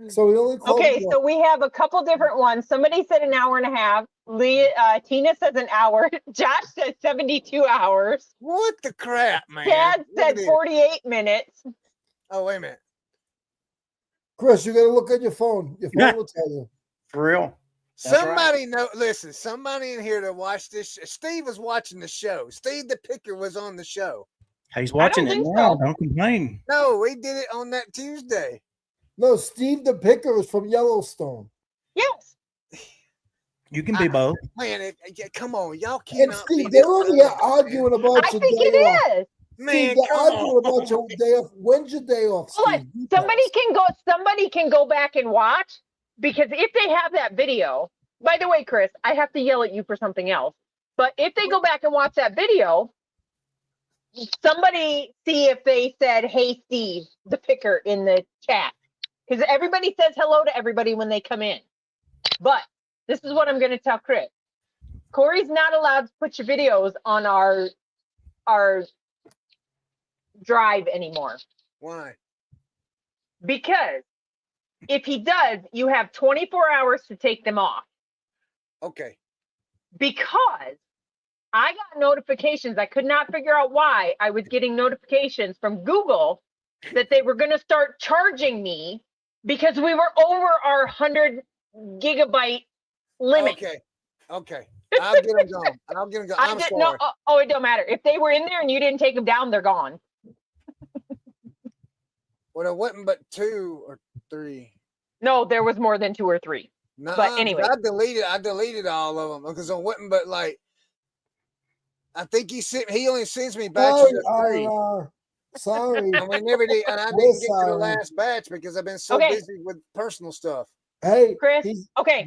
So he only called Okay, once. so we have a couple different ones. Somebody said an hour and a half. Tina says an hour. Josh said 72 hours. What the crap, man? Dad Look at said this. 48 minutes. Oh, wait a minute. Chris, you got to look at your phone. Your phone will tell you. For real. That's Somebody know. Listen, somebody in here to watch this. Steve was watching the show. Steve the Picker was on the show. He's watching it think now. so. Don't complain. No, we did it on that Tuesday. No, Steve the Picker is from Yellowstone. Yes. You can be both. Man, come on, y'all And cannot. Steve, they're only arguing about I your think day it off. is. Man, Steve, they're come arguing on. about your day off. When's your day off, Hold Steve? on. You tell us. Somebody can go back and watch, because if they have that video, by the way, Chris, I have to yell at you for something else. But if they go back and watch that video, somebody see if they said, "Hey, Steve, the picker," in the chat. Because everybody says hello to everybody when they come in. But this is what I'm going to tell Chris. Corey's not allowed to put your videos on our drive anymore. Why? Because if he does, you have 24 hours to take them off. Okay. Because I got notifications. I could not figure out why I was getting notifications from Google that they were going to start charging me because we were over our 100 gigabyte limit. Okay. Okay, I'll get them gone. I'll get them gone. I'm No, sorry. it don't matter. If they were in there and you didn't take them down, they're gone. Well, there wasn't but 2 or 3. No, there was more than 2 or 3. No, But anyway. I deleted all of them because I wasn't. But like, I think he only sends me batches of 3. Sorry. And we never did, and I We're didn't get to the sorry. last batch because I've been so Okay. busy with personal stuff. Hey, Chris, okay.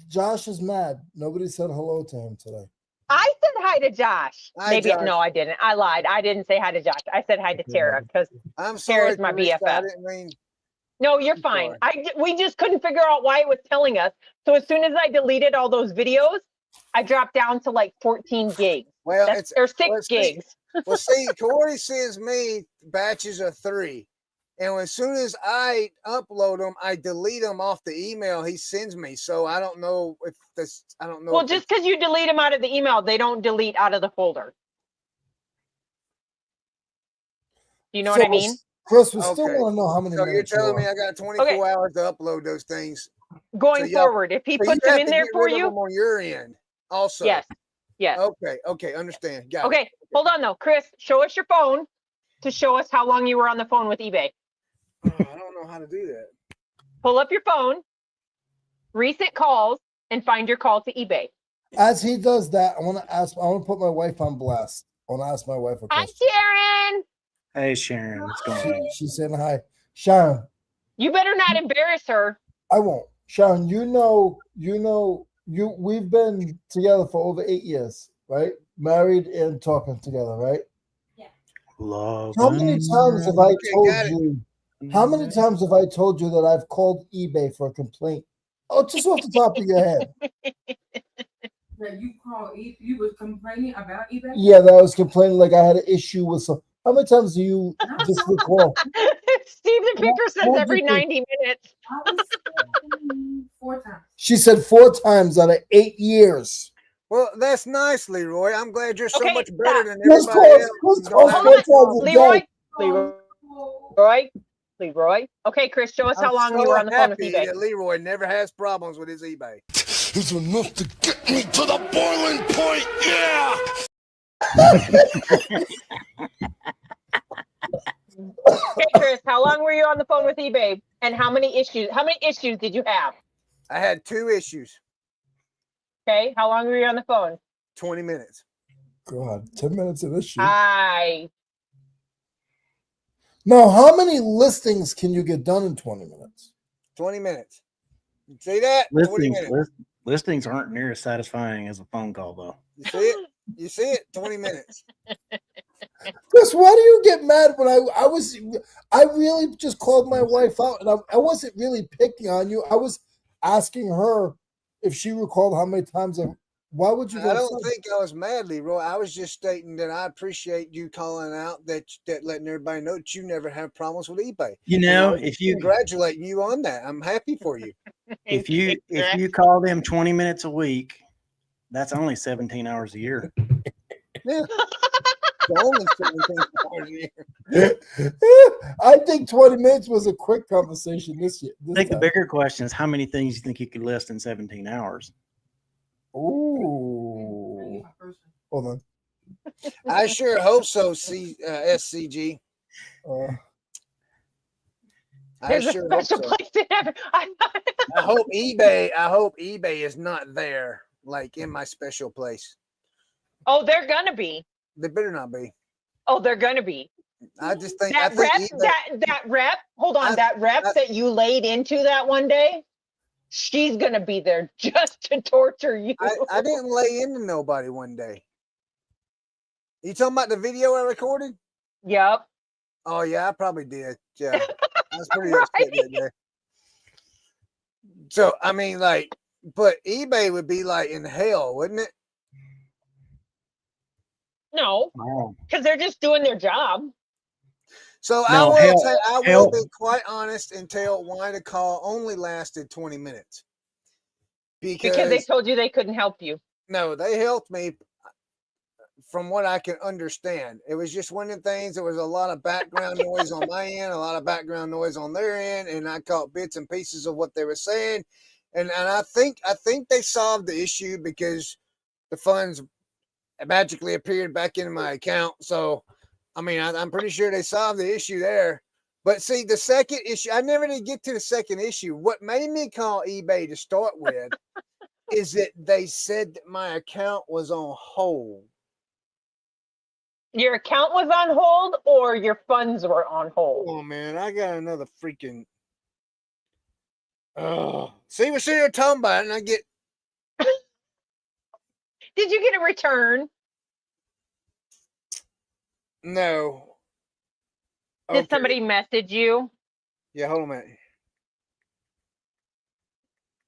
Josh is mad. Nobody said hello to him today. I said hi to Josh. Hi, Maybe Josh. no, I didn't. I lied. I didn't say hi to Josh. I said hi to Tara because I'm sorry, Tara's my Teresa, I BFF. didn't mean. No, you're I'm fine. sorry. We just couldn't figure out why it was telling us. So as soon as I deleted all those videos, I dropped down to like 14 gigs. Well, Or 6 gigs. Well, see, Corey sends me batches of 3, and as soon as I upload them, I delete them off the email he sends me. So I don't know if this. I don't know. Well, if just because you delete them out of the email, they don't delete out of the folder. You know what I mean? Chris, we still Okay. want to know how many So you're minutes telling you me are. I got 24 hours to upload those things Going So y'all- forward, if he So puts you them have in to there get for rid of you, them on your end, also. yes. Yes. Okay. Understand. Got it. Okay. Hold on though. Chris, show us your phone to show us how long you were on the phone with eBay. Oh, I don't know how to do that. Pull up your phone, recent calls, and find your call to eBay. As he does that, I want to put my wife on blast. I want to ask my wife a Hi, question. Sharon. Hey, Sharon, what's going on? She's saying hi. Sharon, You better not embarrass her. I won't. Sharon, we've been together for over 8 years, right? Married and talking together, right? Love. How many times have I Okay, told got it. you? How many times have I told you that I've called eBay for a complaint? Oh, just off the top of your head. That you called, you was complaining about eBay? Yeah, that I was complaining like I had an issue with some. How many times do you just recall? Steve the Picker says What every did you- 90 minutes. I was 4 times. She said 4 times out of 8 years. Well, that's nice, Leroy. I'm glad you're so Okay, much better stop. than Chris everybody calls- else. Chris and don't calls have Hold any on. times a problems. Leroy. Okay, Chris, show us I'm how long so you were on the phone with happy eBay. that Leroy never has problems with his eBay. It's enough to get me to the boiling point, yeah! Okay, Chris, how long were you on the phone with eBay? And how many issues did you have? I had 2 issues, Okay, how long were you on the phone? 20 minutes. God, 10 minutes of this shit. I Now, how many listings can you get done in 20 minutes? 20 minutes. You see that? 20 minutes. Listings aren't near as satisfying as a phone call, though. You see it? You see it? 20 minutes. Chris, why do you get mad when I really just called my wife out and I wasn't really picking on you. I was asking her if she recalled how many times why would you I get don't upset? think I was mad, Leroy. I was just stating that I appreciate you calling out that letting everybody know that you never have problems with eBay. You And I know, was if you congratulating you on that. I'm happy for you. if you call them 20 minutes a week, that's only 17 hours a year. Yeah. It's only 17 hours a year. I think 20 minutes was a quick conversation this year. I think the bigger question is how many things you think you could list in 17 hours. Ooh. Hold on. I sure hope so, SCG. I There's sure a hope special so. place in heaven. I hope eBay is not there, like in my special place. Oh, they're gonna be. They better not be. Oh, they're gonna be. I just think That rep, that rep. Hold on, that rep that you laid into that one day. She's gonna be there just to torture you. I didn't lay into nobody one day. You talking about the video I recorded? Yep. Oh yeah, I probably did. Yeah, I was pretty Right. upset that day. So I mean, like, but eBay would be like in hell, wouldn't it? No, Wow. because they're just doing their job. So No, I will hell- be quite honest and tell why the call only lasted 20 minutes. Because they told you they couldn't help you. No, they helped me from what I can understand. It was just one of the things. There was a lot of background noise on my end, a lot of background noise on their end, and I caught bits and pieces of what they were saying. and I think they solved the issue because the funds magically appeared back in my account. So, I mean, I'm pretty sure they solved the issue there. But see, the second issue, I never did get to the second issue. What made me call eBay to start with is that they said that my account was on hold. Your account was on hold or your funds were on hold? Oh man, I got another freaking. See, we're sitting here talking about it, and I get. Did you get a return? No. Did somebody message you? Yeah, hold on a minute.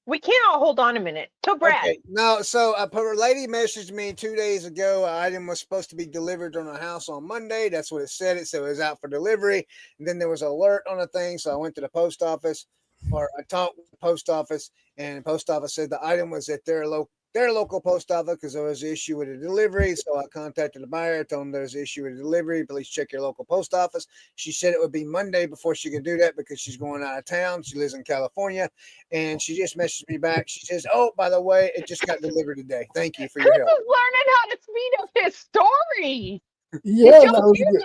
We can't all hold on a minute. So Brad. Okay. No, so a lady messaged me 2 days ago. An item was supposed to be delivered on a house on Monday. That's what it said. It said it was out for delivery. And then there was an alert on the thing. So I went to the post office, or I talked with the post office, and the post office said the item was at their local post office because there was an issue with the delivery. So I contacted the buyer, told them there's an issue with the delivery. Please check your local post office. She said it would be Monday before she could do that because she's going out of town. She lives in California. And she just messaged me back. She says, "Oh, by the way, it just got delivered today. Thank you for your Chris help." is learning how to speed up his story. Yeah, Did that y'all was hear good.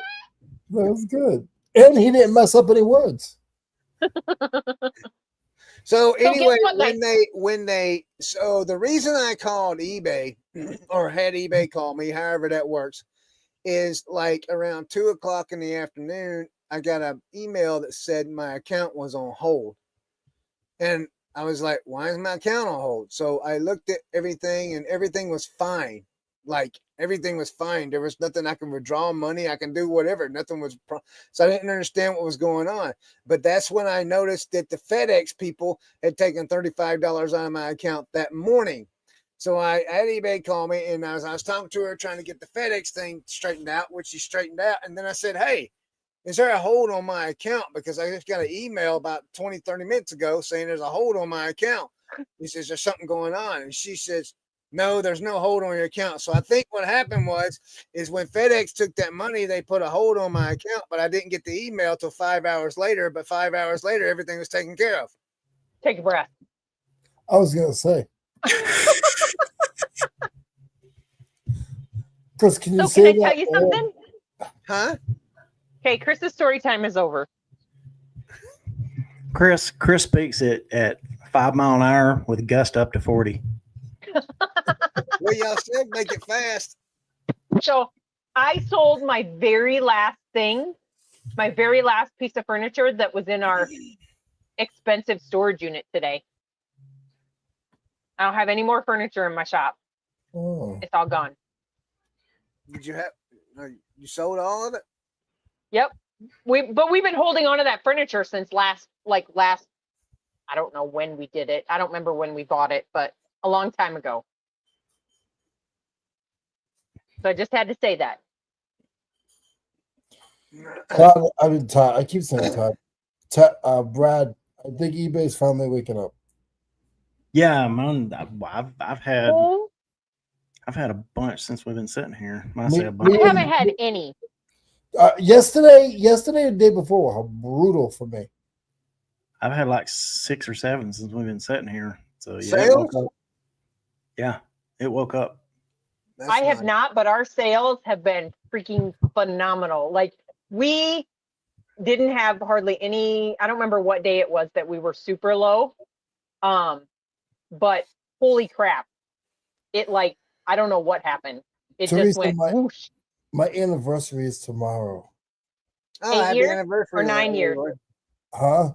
That was good. And he didn't mess up any words. So guess anyway, what, guys? so the reason I called eBay or had eBay call me, however that works, is like around 2:00 in the afternoon, I got an email that said my account was on hold. And I was like, why is my account on hold? So I looked at everything and everything was fine. Like everything was fine. There was nothing I can withdraw money. I can do whatever. Nothing was. So I didn't understand what was going on. But that's when I noticed that the FedEx people had taken $35 out of my account that morning. So I had eBay call me and I was talking to her trying to get the FedEx thing straightened out, which she straightened out. And then I said, "Hey, is there a hold on my account? Because I just got an email about 20, 30 minutes ago saying there's a hold on my account." He says, "There's something going on." And she says, "No, there's no hold on your account." So I think what happened is when FedEx took that money, they put a hold on my account, but I didn't get the email till 5 hours later. But 5 hours later, everything was taken care of. Take a breath. I was gonna say, Chris, can you So say can I that? tell you something? Huh? Okay, Chris's story time is over. Chris speaks at 5 mile an hour with a gust up to 40. Well, y'all said make it fast. So I sold my very last thing, my very last piece of furniture that was in our expensive storage unit today. I don't have any more furniture in my shop. Oh. It's all gone. Did you have? You sold all of it? Yep. But we've been holding on to that furniture since last, I don't know when we did it. I don't remember when we bought it, but a long time ago. So I just had to say that. Todd, I mean, Todd, I keep saying Todd. Brad, I think eBay's finally waking up. Yeah, man. I've had Oh, a bunch since we've been sitting here. When I Me- say a bunch, I haven't had any. Yesterday, and the day before, how brutal for me. I've had like 6 or 7 since we've been sitting here. So yeah, Sales? it woke up. That's I have nice. not, but our sales have been freaking phenomenal. Like we didn't have hardly any, I don't remember what day it was that we were super low. But holy crap. It I don't know what happened. It Teresa, just went whoosh. My anniversary is tomorrow. Oh, 8 happy years anniversary or 9 years? Leroy. Huh?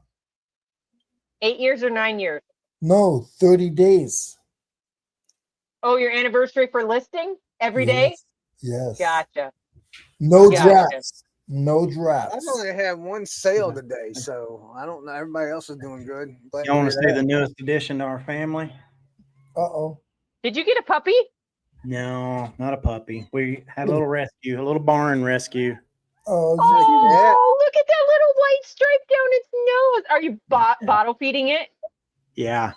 8 years or 9 years? No, 30 days. Oh, your anniversary for listing every day? Yes. Gotcha. No Gotcha. drafts. No drafts. I've only had one sale today, so I don't know. Everybody else is doing good. Glad You want to hear see that. the newest addition to our family? Uh-oh. Did you get a puppy? No, not a puppy. We had a little rescue, a little barn rescue. Oh, Oh, look at that little white stripe down its nose. Are you bottle feeding it? Yeah.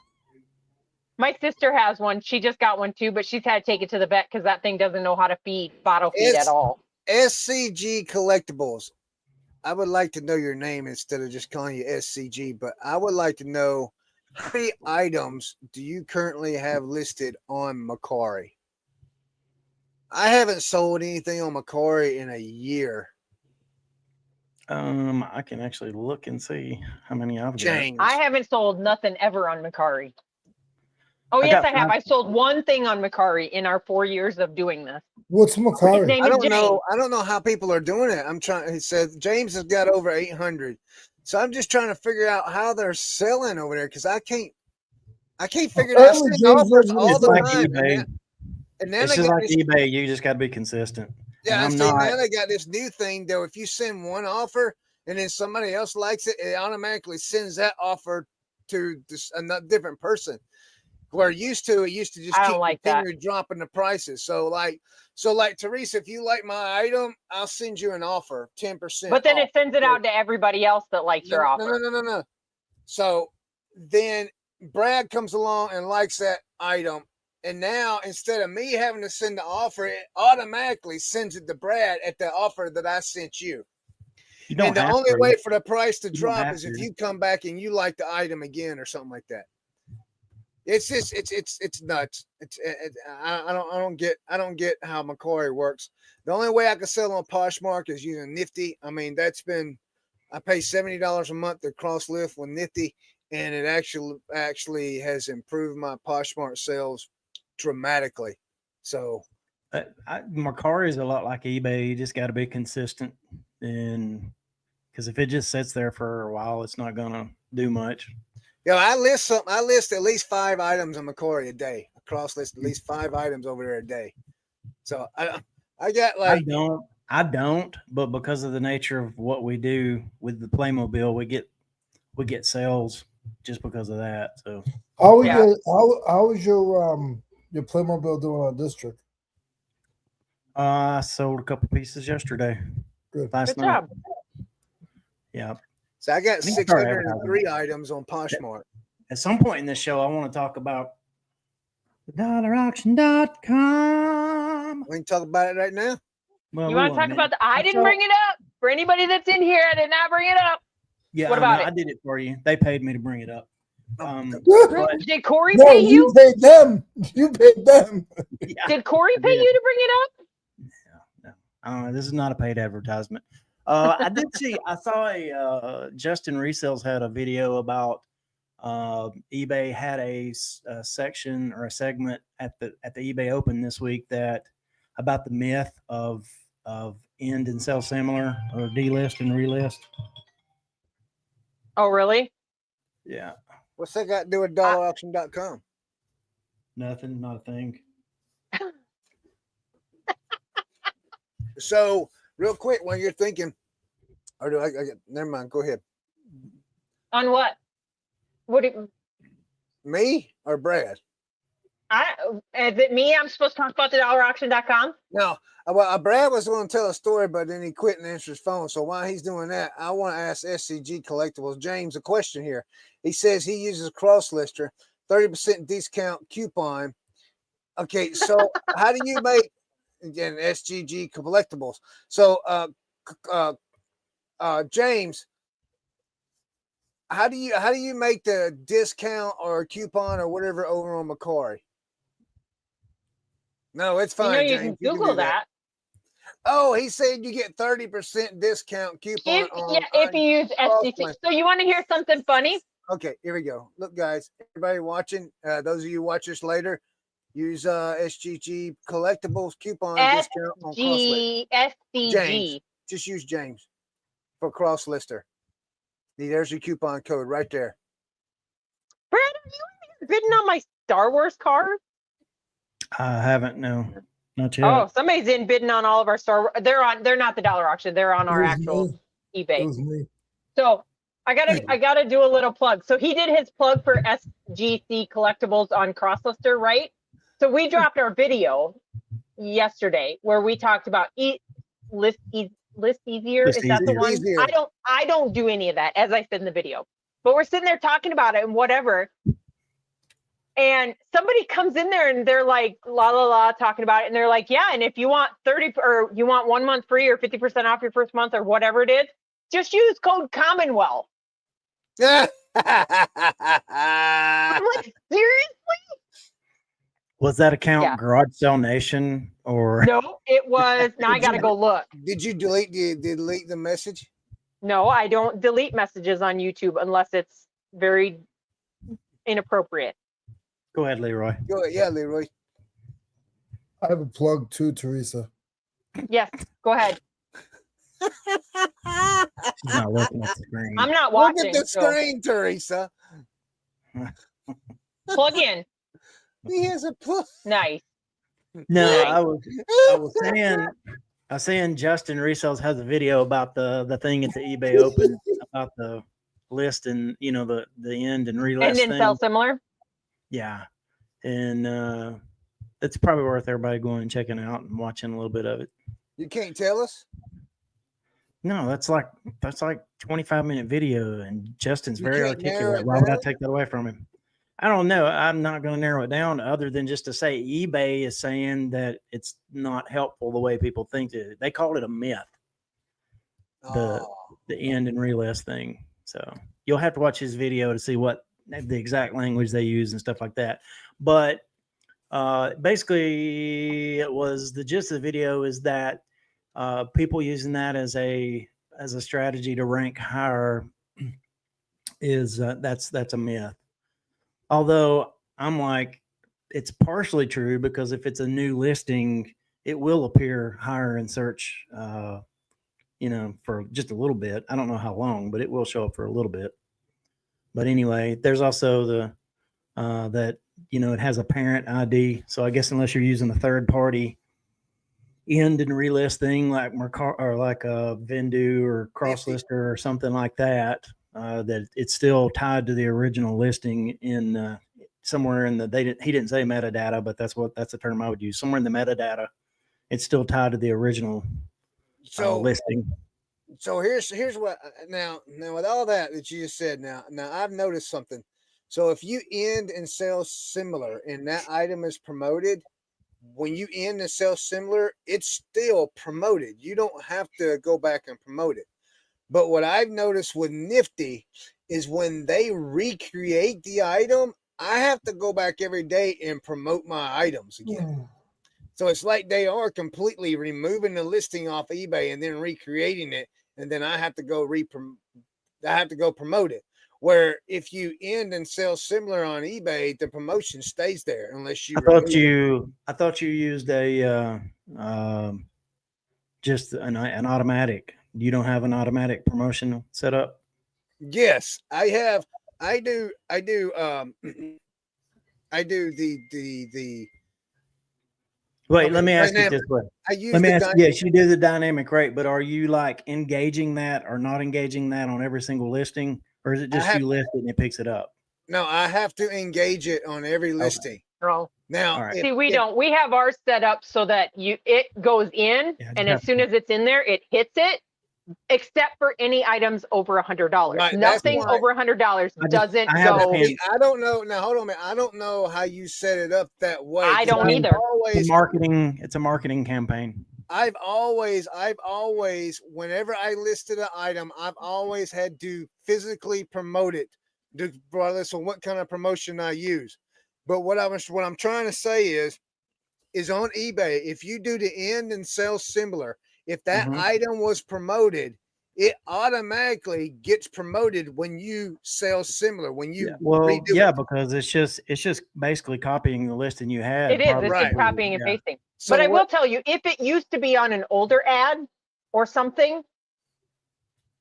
My sister has one. She just got one too, but she's had to take it to the vet because that thing doesn't know how to bottle feed at all. SCG Collectibles. I would like to know your name instead of just calling you SCG, but I would like to know How many items do you currently have listed on Macari? I haven't sold anything on Macari in a year. I can actually look and see how many I've got. James. I haven't sold nothing ever on Macari. Oh, I yes, got I have. five- I sold one thing on Macari in our 4 years of doing this. What's His Macari? name I is don't James. know. I don't know how people are doing it. I'm trying. He said James has got over 800. So I'm just trying to figure out how they're selling over there because I can't figure it out. I Apparently send James offers does all It's the like time, eBay. and then It's I just got like this. eBay. You just got to be consistent. Yeah, And I I'm see. not. Now they got this new thing though. If you send one offer and then somebody else likes it, it automatically sends that offer to this, a different person. Where it used to just I keep don't like that. continually dropping the prices. So like Teresa, if you like my item, I'll send you an offer, 10%. But then off. it sends it out to everybody else that likes your offer. No. So then Brad comes along and likes that item. And now instead of me having to send the offer, it automatically sends it to Brad at the offer that I sent you. You don't And the have only to. way for the price to You don't drop have is if to. you come back and you like the item again or something like that. It's just it's nuts. I don't get how Macari works. The only way I can sell on Poshmark is using Nifty. I mean, I pay $70 a month to cross lift with Nifty, and it actually has improved my Poshmark sales dramatically. So Macari is a lot like eBay. You just got to be consistent, and because if it just sits there for a while, it's not gonna do much. I list at least 5 items on Macari a day. I cross list at least 5 items over there a day. So I got like I don't, but because of the nature of what we do with the Playmobil, we get sales just because of that. So How is your Playmobil doing on District? I sold a couple pieces yesterday. Good. Last Good night. job. Yeah. So I got We can start 603 items on Poshmark. At some point in this show, I want to talk about the dollarauction.com. We can talk about it right now. Well, You want to talk about I didn't bring it up. For anybody that's in here, I did not bring it up. Yeah, What about I it? did it for you. They paid me to bring it up. Did Corey No, pay you? you paid them. You paid them. Yeah, Did Corey I pay did. you to bring it up? No. This is not a paid advertisement. I did see. I saw Justin Resells had a video about eBay had a section or a segment at the eBay Open this week that about the myth of end and sell similar or delist and relist. Oh, really? Yeah, What's that got to do with dollarauction.com? nothing, not a thing. So, real quick, while you're thinking, or do I never mind, go ahead. On what? Me or Brad? Is it me? I'm supposed to talk about the dollarauction.com? No. Well, Brad was going to tell a story, but then he quit and answered his phone. So while he's doing that, I want to ask SCG Collectibles James a question here. He says he uses Crosslister, 30% discount coupon. Okay, so how do you make again SGG Collectibles? So, James, how do you make the discount or coupon or whatever over on Macari? No, it's fine. You James. can Google that. Oh, he said you get 30% discount coupon. If you use SDC. So you want to hear something funny? Okay, here we go. Look, guys, everybody watching, those of you who watch this later, use SGG Collectibles coupon discount on Crosslister. SCG. James, just use James for Crosslister. There's your coupon code right there. Brad, have you bidding on my Star Wars cars? I haven't. No, not yet. Oh, somebody's in bidding on all of our Star. They're not the dollar auction. They're on our actual eBay. It was me. So I gotta do a little plug. So he did his plug for SGC Collectibles on Crosslister, right? So we dropped our video yesterday where we talked about list easier. Is that the one? Easier. I don't do any of that, as I said in the video. But we're sitting there talking about it and whatever. And somebody comes in there and they're like, la, la, la, talking about it. And they're like, yeah, and if you want 30 or you want 1 month free or 50% off your first month or whatever it is, just use code Commonwealth. Yeah. I'm like, seriously? Was that account Yeah. Garage Sale Nation or? No, it was. Now I Did got to you- go look. Did you delete the message? No, I don't delete messages on YouTube unless it's very inappropriate. Go ahead, Leroy. Go ahead. Yeah, Leroy. I have a plug too, Teresa. Yes, go ahead. She's not looking at the screen. I'm not Look watching. at the so screen, Teresa. plug in. He has a plug. Nice. No, Nice. I was saying Justin Resells has a video about the thing at the eBay Open about the list and the end and relist And then thing. sell similar. Yeah, and it's probably worth everybody going and checking out and watching a little bit of it. You can't tell us? No, that's like 25-minute video, and Justin's You very can't narrow articulate. it Why would I down? take that away from him? I don't know. I'm not going to narrow it down other than just to say eBay is saying that it's not helpful the way people think it. They called it a myth, the end and relist thing. So you'll have to watch his video to see what the exact language they use and stuff like that. But basically, it was the gist of the video is that people using that as a strategy to rank higher is that's a myth. Although I'm like, it's partially true because if it's a new listing, it will appear higher in search, for just a little bit. I don't know how long, but it will show up for a little bit. But anyway, there's also the that it has a parent ID. So I guess unless you're using a third party end and relist thing like or like a Vendu or Crosslister or something like that, that it's still tied to the original listing in somewhere in the he didn't say metadata, but that's the term I would use. Somewhere in the metadata, it's still tied to the original listing. So here's what now with all that you just said, now I've noticed something. So if you end and sell similar and that item is promoted, when you end and sell similar, it's still promoted. You don't have to go back and promote it. But what I've noticed with Nifty is when they recreate the item, I have to go back every day and promote my items again. So it's like they are completely removing the listing off eBay and then recreating it, and then I have to go promote it. Where if you end and sell similar on eBay, the promotion stays there unless you. I thought you used a just an automatic. You don't have an automatic promotion set up? Yes, I have. I do. I do the. Wait, okay, let me ask you dynamic. this way. Let me ask you. Yes, you do the dynamic rate, but are you like engaging that or not engaging that on every single listing, or is it just you list it and it picks it up? No, I have to engage it on every listing. Oh. Now, right. See, we don't. We have ours set up so that it goes in, and as soon as it's in there, it hits it. Except for any items over $100. Right, Nothing over $100 doesn't go. I don't know. Now hold on a minute. I don't know how you set it up that way. I don't either. It's a marketing campaign. I've always, whenever I listed an item, I've always had to physically promote it, regardless of what kind of promotion I use. But what I'm trying to say is on eBay, if you do the end and sell similar, if that item was promoted, it automatically gets promoted when you sell similar. When you because it's just basically copying the listing you had. It is. It's just copying and pasting. So but I will tell you, if it used to be on an older ad or something,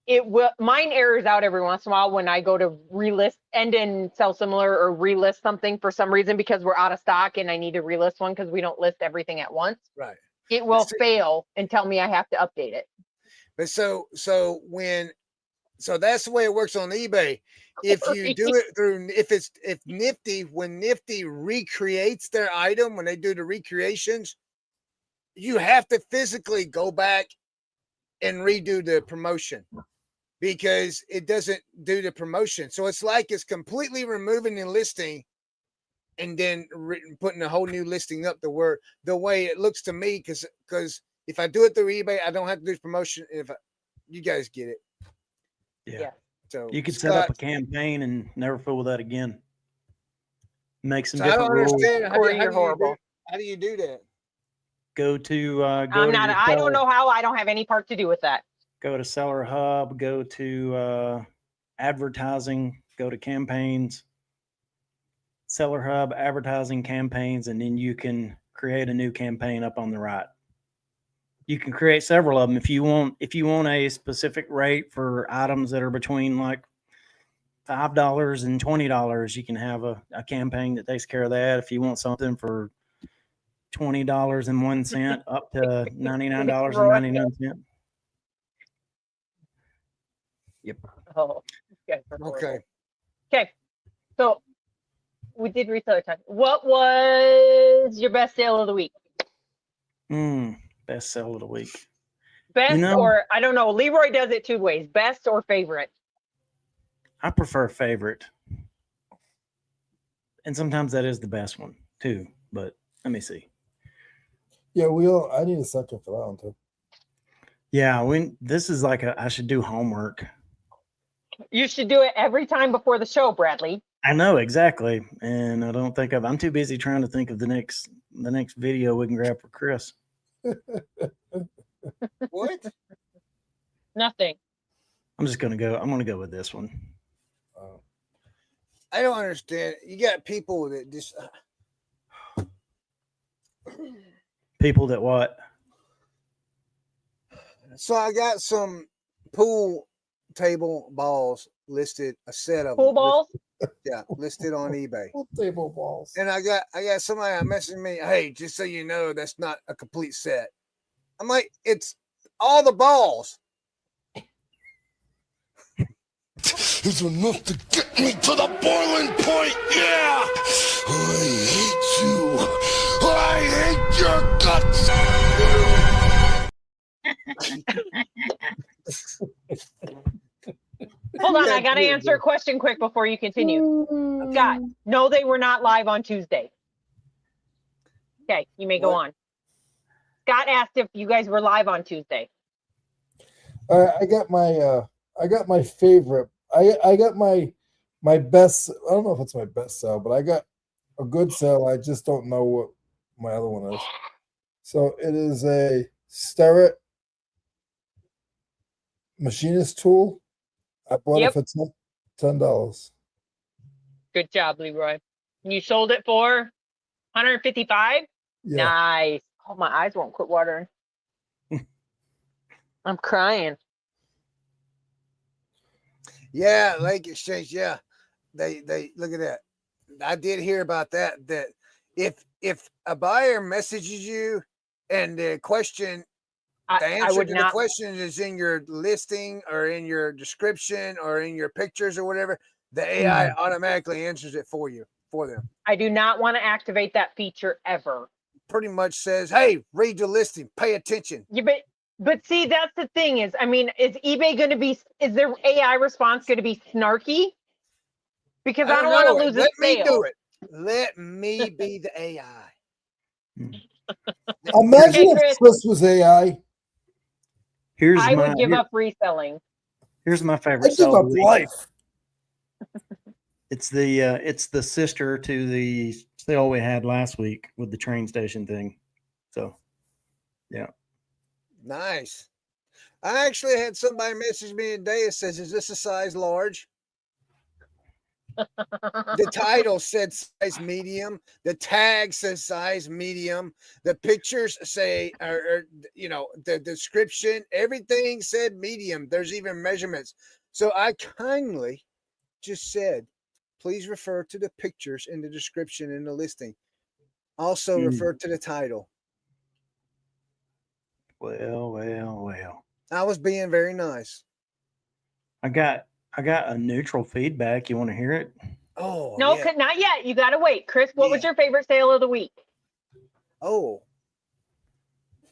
it will. Mine errors out every once in a while when I go to relist end and sell similar or relist something for some reason because we're out of stock and I need to relist one because we don't list everything at once. Right. It will fail and tell me I have to update it. But so that's the way it works on eBay. If you do it through, when Nifty recreates their item, when they do the recreations, you have to physically go back and redo the promotion because it doesn't do the promotion. So it's like it's completely removing the listing and then putting a whole new listing up the way it looks to me, because if I do it through eBay, I don't have to do promotion. You guys get it. Yeah. So You could set up a Scott, campaign and never fool with that again. Make some so I don't different rules. understand Corey, you're horrible. How do you do that? Go to go I'm to not. your I don't seller, know how. I don't have any part to do with that. go to Seller Hub, go to advertising, go to campaigns, Seller Hub, advertising campaigns, and then you can create a new campaign up on the right. You can create several of them if you want. If you want a specific rate for items that are between like $5 and $20, you can have a campaign that takes care of that. If you want something for $20.01 up to $99.99. Yep. Oh, you guys are horrible. Okay. Okay. So we did reseller time. What was your best sale of the week? Best sale of the week. Best know- or I don't know. Leroy does it two ways: best or favorite. I prefer favorite. And sometimes that is the best one too. But let me see. Yeah, I need a second for that one too. Yeah, this is like I should do homework. You should do it every time before the show, Bradley. I know exactly. And I don't think I'm too busy trying to think of the next video we can grab for Chris. What? Nothing. I'm gonna go with this one. I don't understand. You got people that just People that what? so I got some pool table balls listed, a set of Pool them, balls. listed on eBay. Pool table balls. And I got somebody messaging me, hey, just so you know, that's not a complete set. I'm like, it's all the balls. It's enough to get me to the boiling point, yeah! I hate you. I hate your guts. Hold on, Yeah, I gotta yeah, answer a question quick before you continue. Scott, no, they were not live on Tuesday. Okay, you may go on. Scott asked if you guys were live on Tuesday. I got my favorite. I got my best. I don't know if it's my best sale, but I got a good sale. I just don't know what my other one is. So it is a Starrett machinist tool. I bought it for $10. Good job, Leroy. You sold it for $155? Yeah. Nice. Oh, my eyes won't quit watering. I'm crying. Yeah, Lake Exchange. Yeah, they look at that. I did hear about that. That if a buyer messages you and the question, the I answer would to not. the question is in your listing or in your description or in your pictures or whatever, the AI automatically answers it for them. I do not want to activate that feature ever. Pretty much says, hey, read the listing, pay attention. Yeah, but see, that's the thing is, I mean, is eBay going to be? Is their AI response going to be snarky? Because I don't want to lose a Let me sale. do it. Let me be the AI. Imagine Okay, if Chris. Chris was AI. I would give up reselling. Here's my I favorite give sale of up the week. life. It's the sister to the sale we had last week with the train station thing. So, yeah. Nice. I actually had somebody message me today that says, is this a size large? The title said size medium. The tag says size medium. The pictures say, or the description, everything said medium. There's even measurements. So I kindly just said, please refer to the pictures in the description in the listing. Also refer to the title. Well. I was being very nice. I got a neutral feedback. You want to hear it? Oh, No, yeah. not yet. You got to wait. Chris, what was your favorite sale of the week? Oh.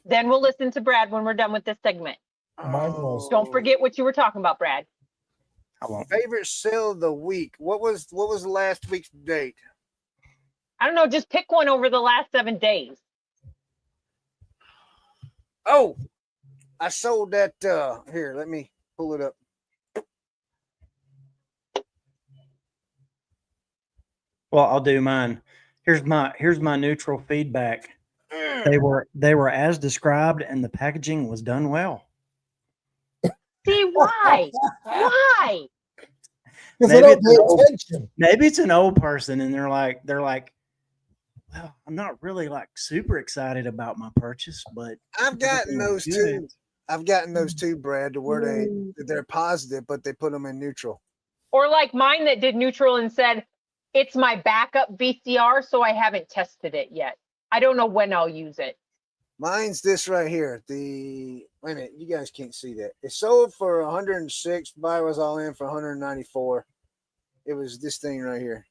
Then we'll listen to Brad when we're done with this segment. Mine was. Don't forget what you were talking about, Brad. Favorite sale of the week. What was last week's date? I don't know. Just pick one over the last 7 days. Oh, I sold that. Here, let me pull it up. Well, I'll do mine. Here's my neutral feedback. They were as described, and the packaging was done well. See why? Why? Because they Maybe don't it's an pay old, attention. maybe it's an old person, and they're like, well, I'm not really like super excited about my purchase, but I've gotten everything those was good. too. I've gotten those too, Brad, to where they're positive, but they put them in neutral. Or like mine that did neutral and said, it's my backup VCR, so I haven't tested it yet. I don't know when I'll use it. Mine's this right here. Wait a minute, you guys can't see that. It sold for 106. Buy was all in for 194. It was this thing right here.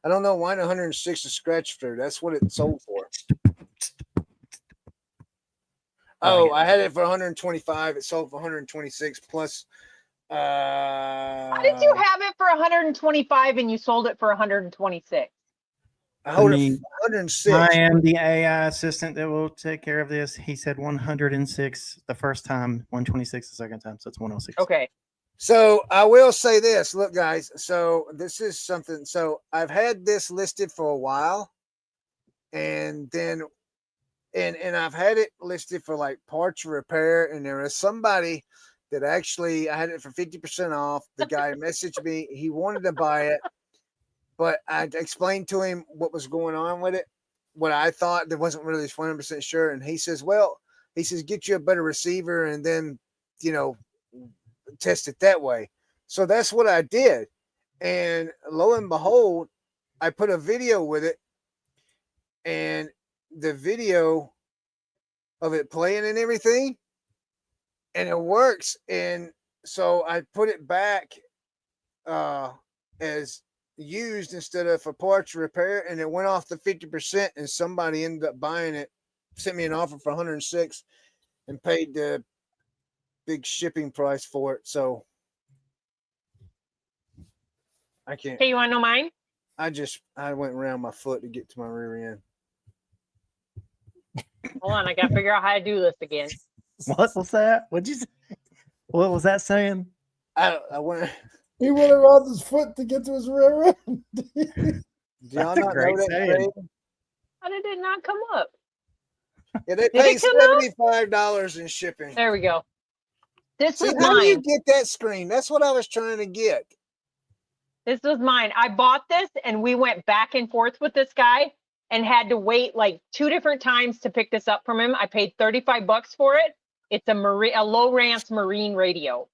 I don't know why the 106 is scratch through. That's what it sold for. Oh, I had it for 125. It sold for 126 plus. How did you have it for 125 and you sold it for 126? I hold it mean, for 106. I am the AI assistant that will take care of this. He said 106 the first time, 126 the second time, so it's 106. Okay. So I will say this. Look, guys. So this is something. So I've had this listed for a while, and then and I've had it listed for like parts repair, and there is somebody that actually I had it for 50% off. The guy messaged me. He wanted to buy it, but I explained to him what was going on with it, what I thought that wasn't really 100% sure. And he says, well, he says, get you a better receiver and then, test it that way. So that's what I did. And lo and behold, I put a video with it, and the video of it playing and everything, and it works. And so I put it back as used instead of for parts repair, and it went off the 50%, and somebody ended up buying it, sent me an offer for 106 and paid the big shipping price for it. So I can't. Hey, you want to know mine? I went around my foot to get to my rear end. Hold on, I got to figure out how to do this again. What was that? What'd you say? What was that saying? I went. He went around his foot to get to his rear end. Do y'all That's a not great know that? saying. Craig? How did it not come up? Yeah, they Did pay it come up? $75 in shipping. There we go. This See, was how do you mine. get that screen? That's what I was trying to get. This was mine. I bought this and we went back and forth with this guy and had to wait like 2 different times to pick this up from him. I paid $35 for it. It's a Lowrance Marine radio.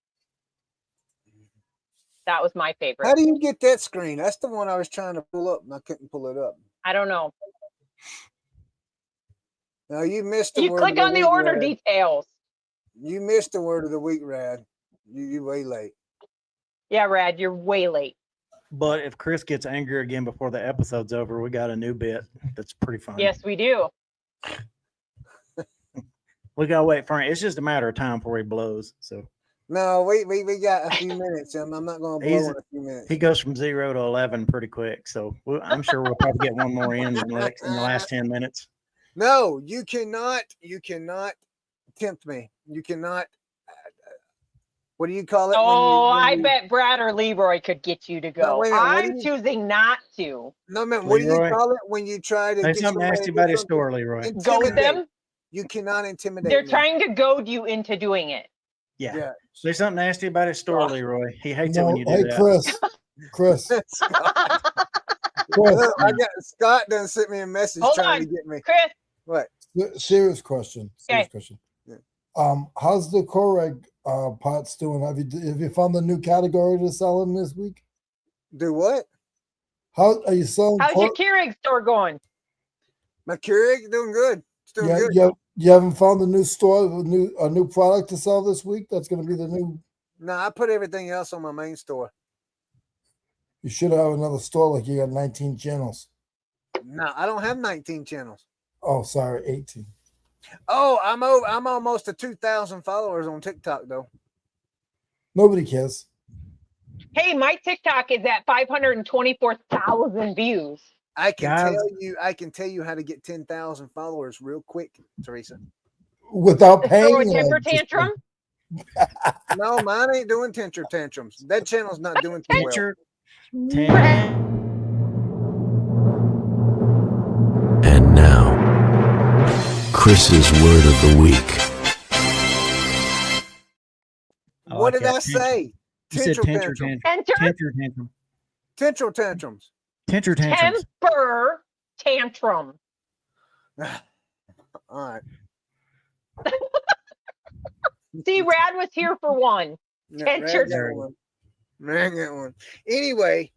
That was my favorite. How do you get that screen? That's the one I was trying to pull up, and I couldn't pull it up. I don't know. Now you missed the You word. click of on the week, order Rad. details. You missed the word of the week, Rad. You way late. Yeah, Rad, you're way late. But if Chris gets angry again before the episode's over, we got a new bit that's pretty fun. Yes, we do. We gotta wait for it. It's just a matter of time before he blows. So No, we got a few minutes. I'm not going to blow in a few minutes. he goes from 0 to 11 pretty quick. So I'm sure we'll probably get one more in the last 10 minutes. No, you cannot. You cannot tempt me. You cannot. What do you call it? Oh, I bet Brad or Leroy could get you to go. No, wait a minute, what I'm do you- choosing not to. No, man. What do you Leroy? call it when you try to Say get something somebody nasty to do about his something? store, Leroy. Goad Intimidate. them. You cannot intimidate. They're me. trying to goad you into doing it. Yeah. Yeah. Say something nasty about his store, Leroy. He hates it No, when you do hey, that. Chris. Look, I got Scott done sent me a message Hold trying on. to get me. Chris, What? Serious question. Serious Okay. question. Yeah. How's the Coreg pots doing? Have you found the new category to sell in this week? Do what? How are you selling? how's your Keurig store going? My Keurig doing good. It's doing Yeah, good. you haven't found the new store, a new product to sell this week. That's going to be the new. No, I put everything else on my main store. You should have another store like you got 19 channels. No, I don't have 19 channels. Oh, sorry, 18. Oh, I'm almost to 2,000 followers on TikTok though. Nobody cares. Hey, my TikTok is at 524,000 views. I can Guys. tell you how to get 10,000 followers real quick, Teresa. Without Throw paying. a or temper just- tantrum. No, mine ain't doing tantrums. That channel's not doing too well. Tantrums. Chris's word of the week. What did that. I say? You said Tantrum tantrum. tantrums. Enter Tantrum. Tantrum tantrums. Tantrum tantrums. temper tantrum. All right. See, Rad was here for one. Yeah, Tantrum. Rand got one. Rand got one. Anyway,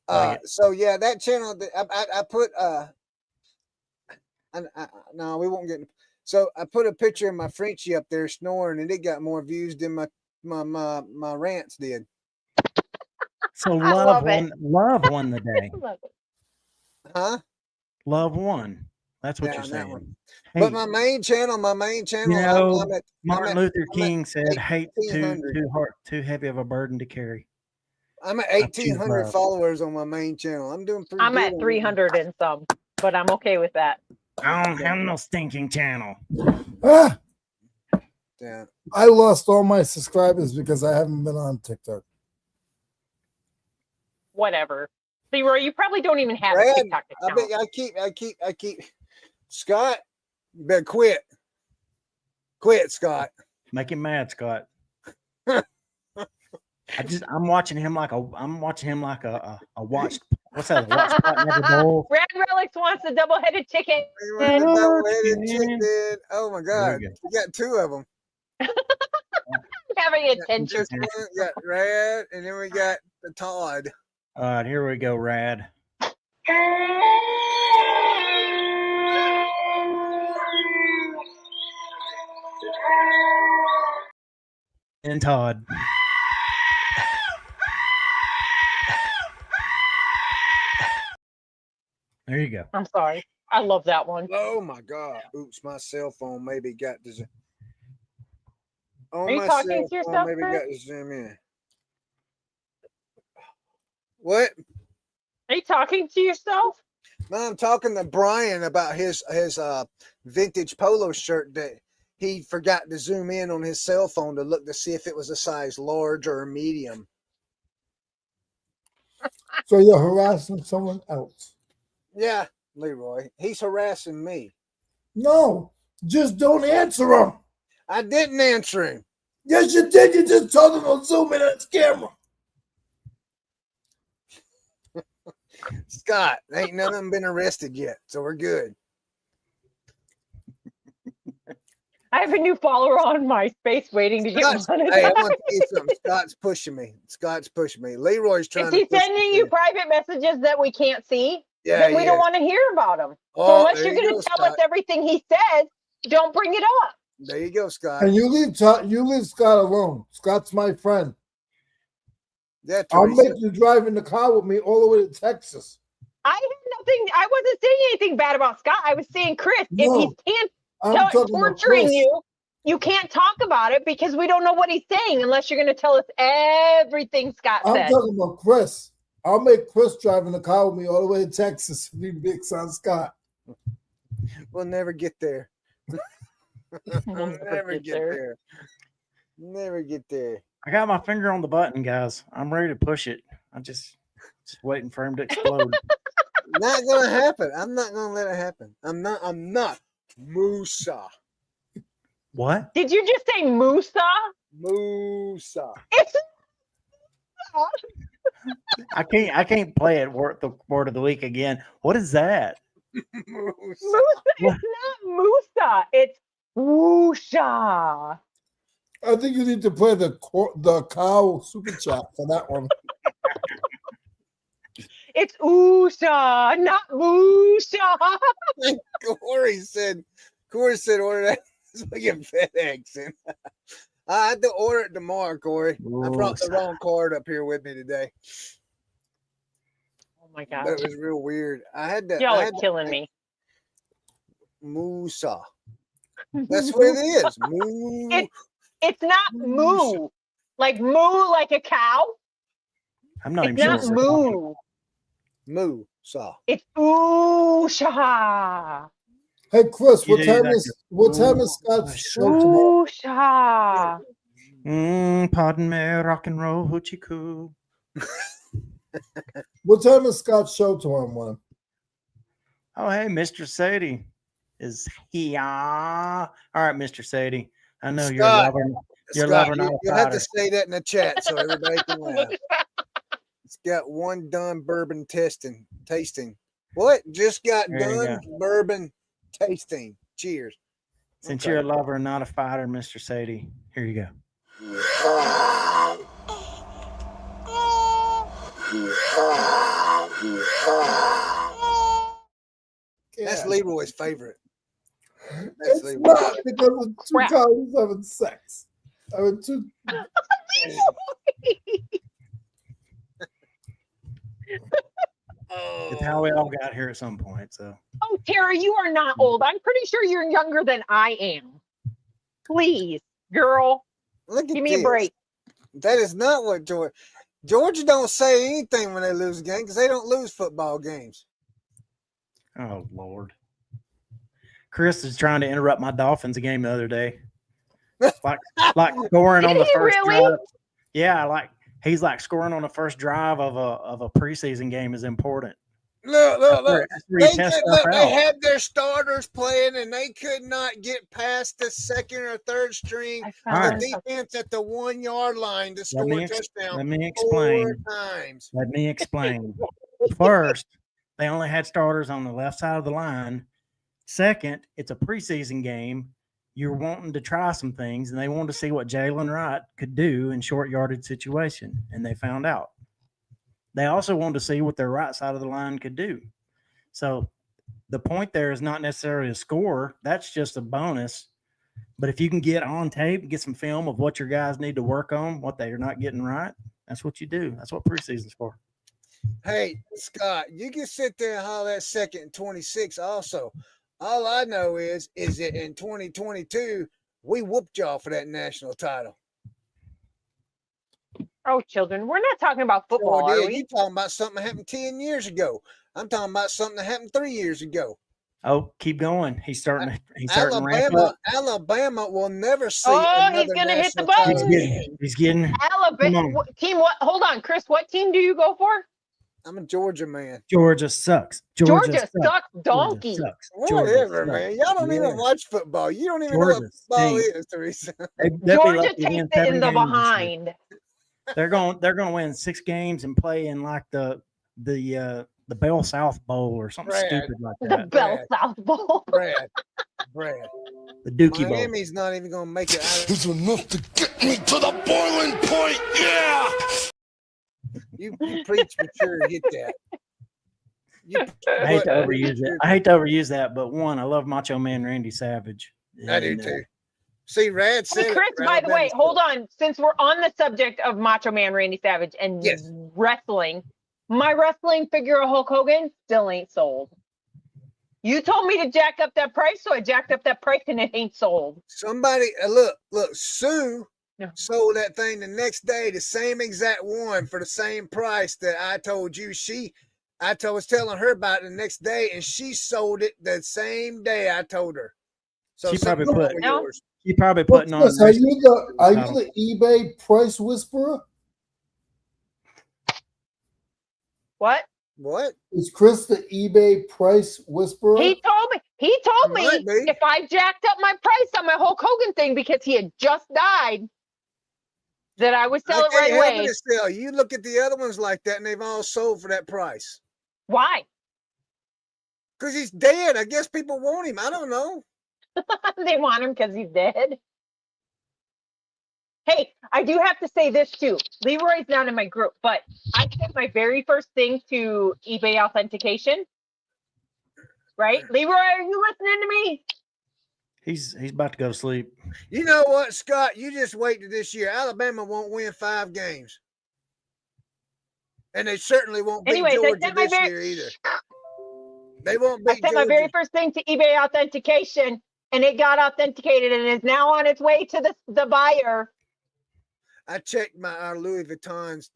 Like it. so yeah, that channel I put no, we won't get. So I put a picture of my Frenchie up there snoring, and it got more views than my rants did. So I love it. love won the day. Love it. Huh? Love won. That's what Yeah, you're on that saying. one. Hey, But my main channel, you know, I'm at Martin Luther I'm at King said, "Hate too 1,800. too heavy of a burden to carry." I'm at I choose 1,800 love. followers on my main channel. I'm doing pretty I'm good. at on 300 and some, but I'm okay with that. I don't have no stinking channel. Ah, that. Yeah. I lost all my subscribers because I haven't been on TikTok. Whatever. Leroy, you probably don't even have a Brad, TikTok I account. bet I keep Scott, you better quit. Quit, Scott. Make him mad, Scott. I'm watching him like a watched. What's that? A watched pot never bowl. Rad Relics wants a double-headed chicken. You want a Oh, double-headed chicken. chicken? Oh my God, go. we got two of them. Having attention. This one got Red, and then we got the Todd. All right, here we go, Rad. And Todd. There you go. I'm sorry. I love that one. Oh my God! Oops, my cell phone maybe got to. Are you talking to yourself, Maybe Chris? got to zoom in. What? Are you talking to yourself? No, I'm talking to Brian about his vintage polo shirt that he forgot to zoom in on his cell phone to look to see if it was a size large or a medium. So you're harassing someone else? Yeah, Leroy, he's harassing me. No, just don't answer him. I didn't answer him. Yes, you did. You just told him to zoom in on his camera. Scott, ain't none of them been arrested yet, so we're good. I have a new follower on MySpace waiting to get Scott's, monetized. hey, I want to tell you something. Scott's pushing me. Scott's pushing me. Leroy's trying Is to he push sending me you too. private messages that we can't see? Yeah, Then we he don't is. want to hear about them. Oh, So unless there you're you going go, to tell us Scott. everything he says, don't bring it up. There you go, Scott. And you leave Scott alone. Scott's my friend. Yeah, I'll Teresa. make you drive in the car with me all the way to Texas. I had nothing. I wasn't saying anything bad about Scott. I was saying, Chris, if No, he's I'm talking about torturing Chris. you, you can't talk about it because we don't know what he's saying unless you're going to tell us everything Scott I'm said. talking about Chris. I'll make Chris drive in the car with me all the way to Texas. Be big son Scott. We'll never get there. We'll Never get there. Never get there. I got my finger on the button, guys. I'm ready to push it. I'm just waiting for him to explode. Not gonna happen. I'm not gonna let it happen. I'm not. Musa. What? Did you just say Musa? Musa. It's I can't play it. The word of the week again. What is that? Musa. Musa. It's not Musa. It's Woosha. I think you need to play the cow super chat for that one. It's Oosha, not Woosha. Corey said, order that. It's like a FedEx. I had to order it tomorrow, Corey. I brought the wrong card up here with me today. Oh my God. That was real weird. I had to. Y'all I are had to- killing me. Musa. That's what it is. Moo. It's not moo. Like moo like a cow. I'm not It's even not sure. What we're moo. Musa. It's Oosha. Hey Chris, You what do time that is Scott's show tomorrow? Oosha. Pardon me, rock and roll, hoochie coo. What time is Scott's show tomorrow morning? Oh, hey, Mr. Sadie. is here. All right, Mr. Sadie. I know you're Scott, loving. You're Scott, loving our you'll have to fighter. say that in the chat so everybody can laugh. It's got one done bourbon tasting. What? Just got There you done bourbon tasting. Cheers. Since Okay. you're a lover and not a fighter, Mr. Sadie, here you go. That's Leroy's favorite. It's not because of two cows having sex. I mean, two. It's how we all got here at some point. So. Oh, Tara, you are not old. I'm pretty sure you're younger than I am. Please, girl, Look at give me this. a break. That is not what Georgia don't say anything when they lose a game because they don't lose football games. Oh Lord. Chris is trying to interrupt my Dolphins game the other day. Like scoring on the first drive. Yeah, like he's like scoring on the first drive of a preseason game is important. Look. They had their starters playing and they could not get past the second or third string of the defense at the 1 yard line to score a touchdown. Let me explain. 4 times. Let me explain. First, they only had starters on the left side of the line. Second, it's a preseason game. You're wanting to try some things, and they wanted to see what Jalen Wright could do in short yardage situation, and they found out. They also wanted to see what their right side of the line could do. So the point there is not necessarily a score. That's just a bonus. But if you can get on tape, get some film of what your guys need to work on, what they're not getting right, that's what you do. That's what preseason's for. Hey, Scott, you can sit there and holler at 2nd and 26 also. All I know is that in 2022, we whooped y'all for that national title. Oh, children, we're not talking about football, are we? You're talking about something that happened 10 years ago. I'm talking about something that happened 3 years ago. Oh, keep going. He's starting to ramp up. Alabama will never see he's going to hit the button. He's getting Alabama. Team what? Hold on, Chris. What team do you go for? I'm a Georgia man. Georgia sucks. Georgia sucks. Donkey. Whatever, man. Y'all don't even watch football. You don't even know what football is, Teresa. Georgia takes it in the behind. They're going to win 6 games and play in like the Bell South Bowl or something stupid like that. The Bell South Bowl. Brad. The Dookie Bowl. Miami's not even going to make it out. It's enough to get me to the boiling point. Yeah. You preach mature, get that. I hate to overuse that, but one, I love Macho Man Randy Savage. I do too. See, Rad said. Hey, Chris, by the way, hold on. Since we're on the subject of Macho Man Randy Savage and wrestling, my wrestling figure of Hulk Hogan still ain't sold. You told me to jack up that price, so I jacked up that price and it ain't sold. Somebody, look, Sue sold that thing the next day, the same exact one for the same price that I told you. I was telling her about it the next day, and she sold it the same day I told her. So she probably putting on. Are you the eBay price whisperer? What? Is Chris the eBay price whisperer? He told me if I jacked up my price on my Hulk Hogan thing because he had just died, that I would sell it right away. You look at the other ones like that, and they've all sold for that price. Why? Because he's dead. I guess people want him. I don't know. They want him because he's dead. Hey, I do have to say this too. Leroy's not in my group, but I sent my very first thing to eBay authentication. Right? Leroy, are you listening to me? He's about to go to sleep. You know what, Scott? You just wait till this year. Alabama won't win 5 games. And they certainly won't beat Georgia this year either. They won't beat Georgia. I sent my very first thing to eBay authentication, and it got authenticated and is now on its way to the buyer. I checked our Louis Vuittons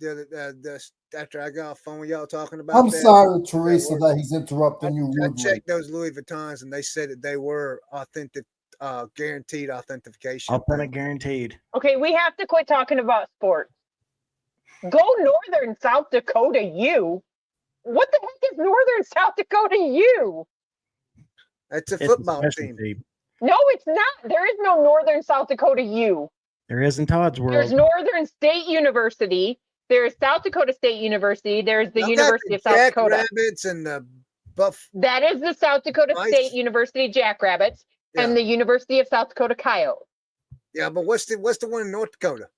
after I got off phone with y'all talking about I'm sorry, Teresa, that he's interrupting you rudely. I checked those Louis Vuittons, and they said that they were authentic, guaranteed authentication. Authentic guaranteed. Okay, we have to quit talking about sports. Go Northern South Dakota, you. What the heck is Northern South Dakota, you? That's a It's football special team. No, it's not. There is no Northern South Dakota U. There is in Todd's There's world. Northern State University. There's South Dakota State University. There's the Y'all got University the of South Dakota. Jackrabbits and the Buff. That is the South Dakota Nice. State University Jackrabbits Yeah. and the University of South Dakota Coyotes. Yeah, but what's the one in North Dakota?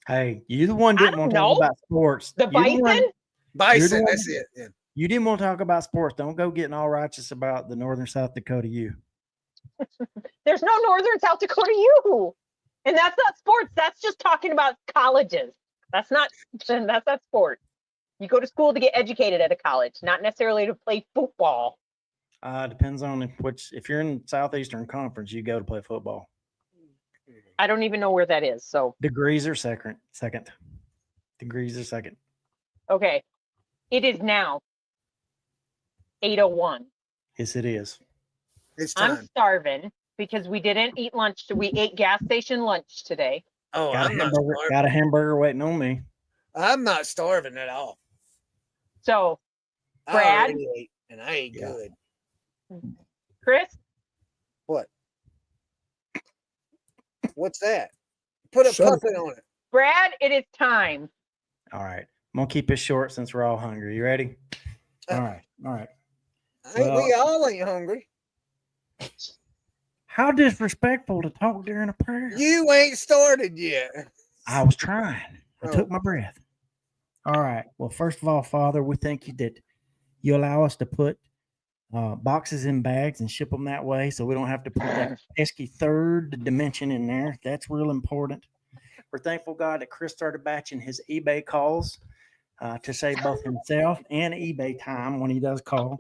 Hey, you the one I didn't don't want to know. talk about sports. The You the one- Bison? Bison. one- That's it. Yeah. You didn't want to talk about sports. Don't go getting all righteous about the Northern South Dakota U. There's no Northern South Dakota U. And that's not sports. That's just talking about colleges. That's not sport. You go to school to get educated at a college, not necessarily to play football. Depends on if you're in Southeastern Conference, you go to play football. I don't even know where that is. So, Degrees are second. Degrees are second. okay. It is now 8:01. Yes, it is. It's I'm time. starving because we didn't eat lunch. We ate gas station lunch today. Oh, Got a I'm not hamburger. starving. Got a hamburger waiting on me. I'm not starving at all. So, I Brad? already ate, and I ate Yeah. good. Chris, What? What's that? Put a Shut up. puppet on it. Brad, it is time. All right. I'm gonna keep it short since we're all hungry. You ready? All right. All right. We Well- all ain't hungry. How disrespectful to talk during a prayer. You ain't started yet. I was trying. I Oh. took my breath. All right. Well, first of all, Father, we thank you that you allow us to put boxes in bags and ship them that way, so we don't have to put that pesky third dimension in there. That's real important. We're thankful, God, that Chris started batching his eBay calls to save both himself and eBay time when he does call.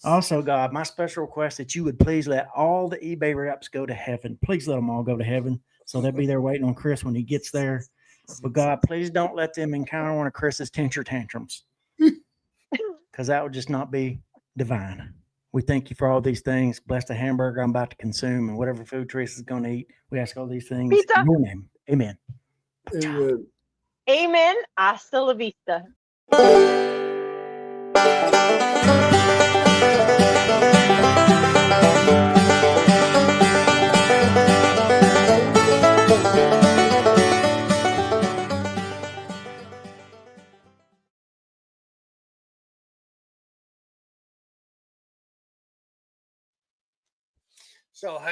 Also, God, my special request that you would please let all the eBay reps go to heaven. Please let them all go to heaven, so they'll be there waiting on Chris when he gets there. But God, please don't let them encounter one of Chris's tantrums, because that would just not be divine. We thank you for all these things. Bless the hamburger I'm about to consume and whatever food Teresa's going to eat. We ask all these things Pizza. in your name. Amen. Amen. Amen. Hasta la vista. So, hey.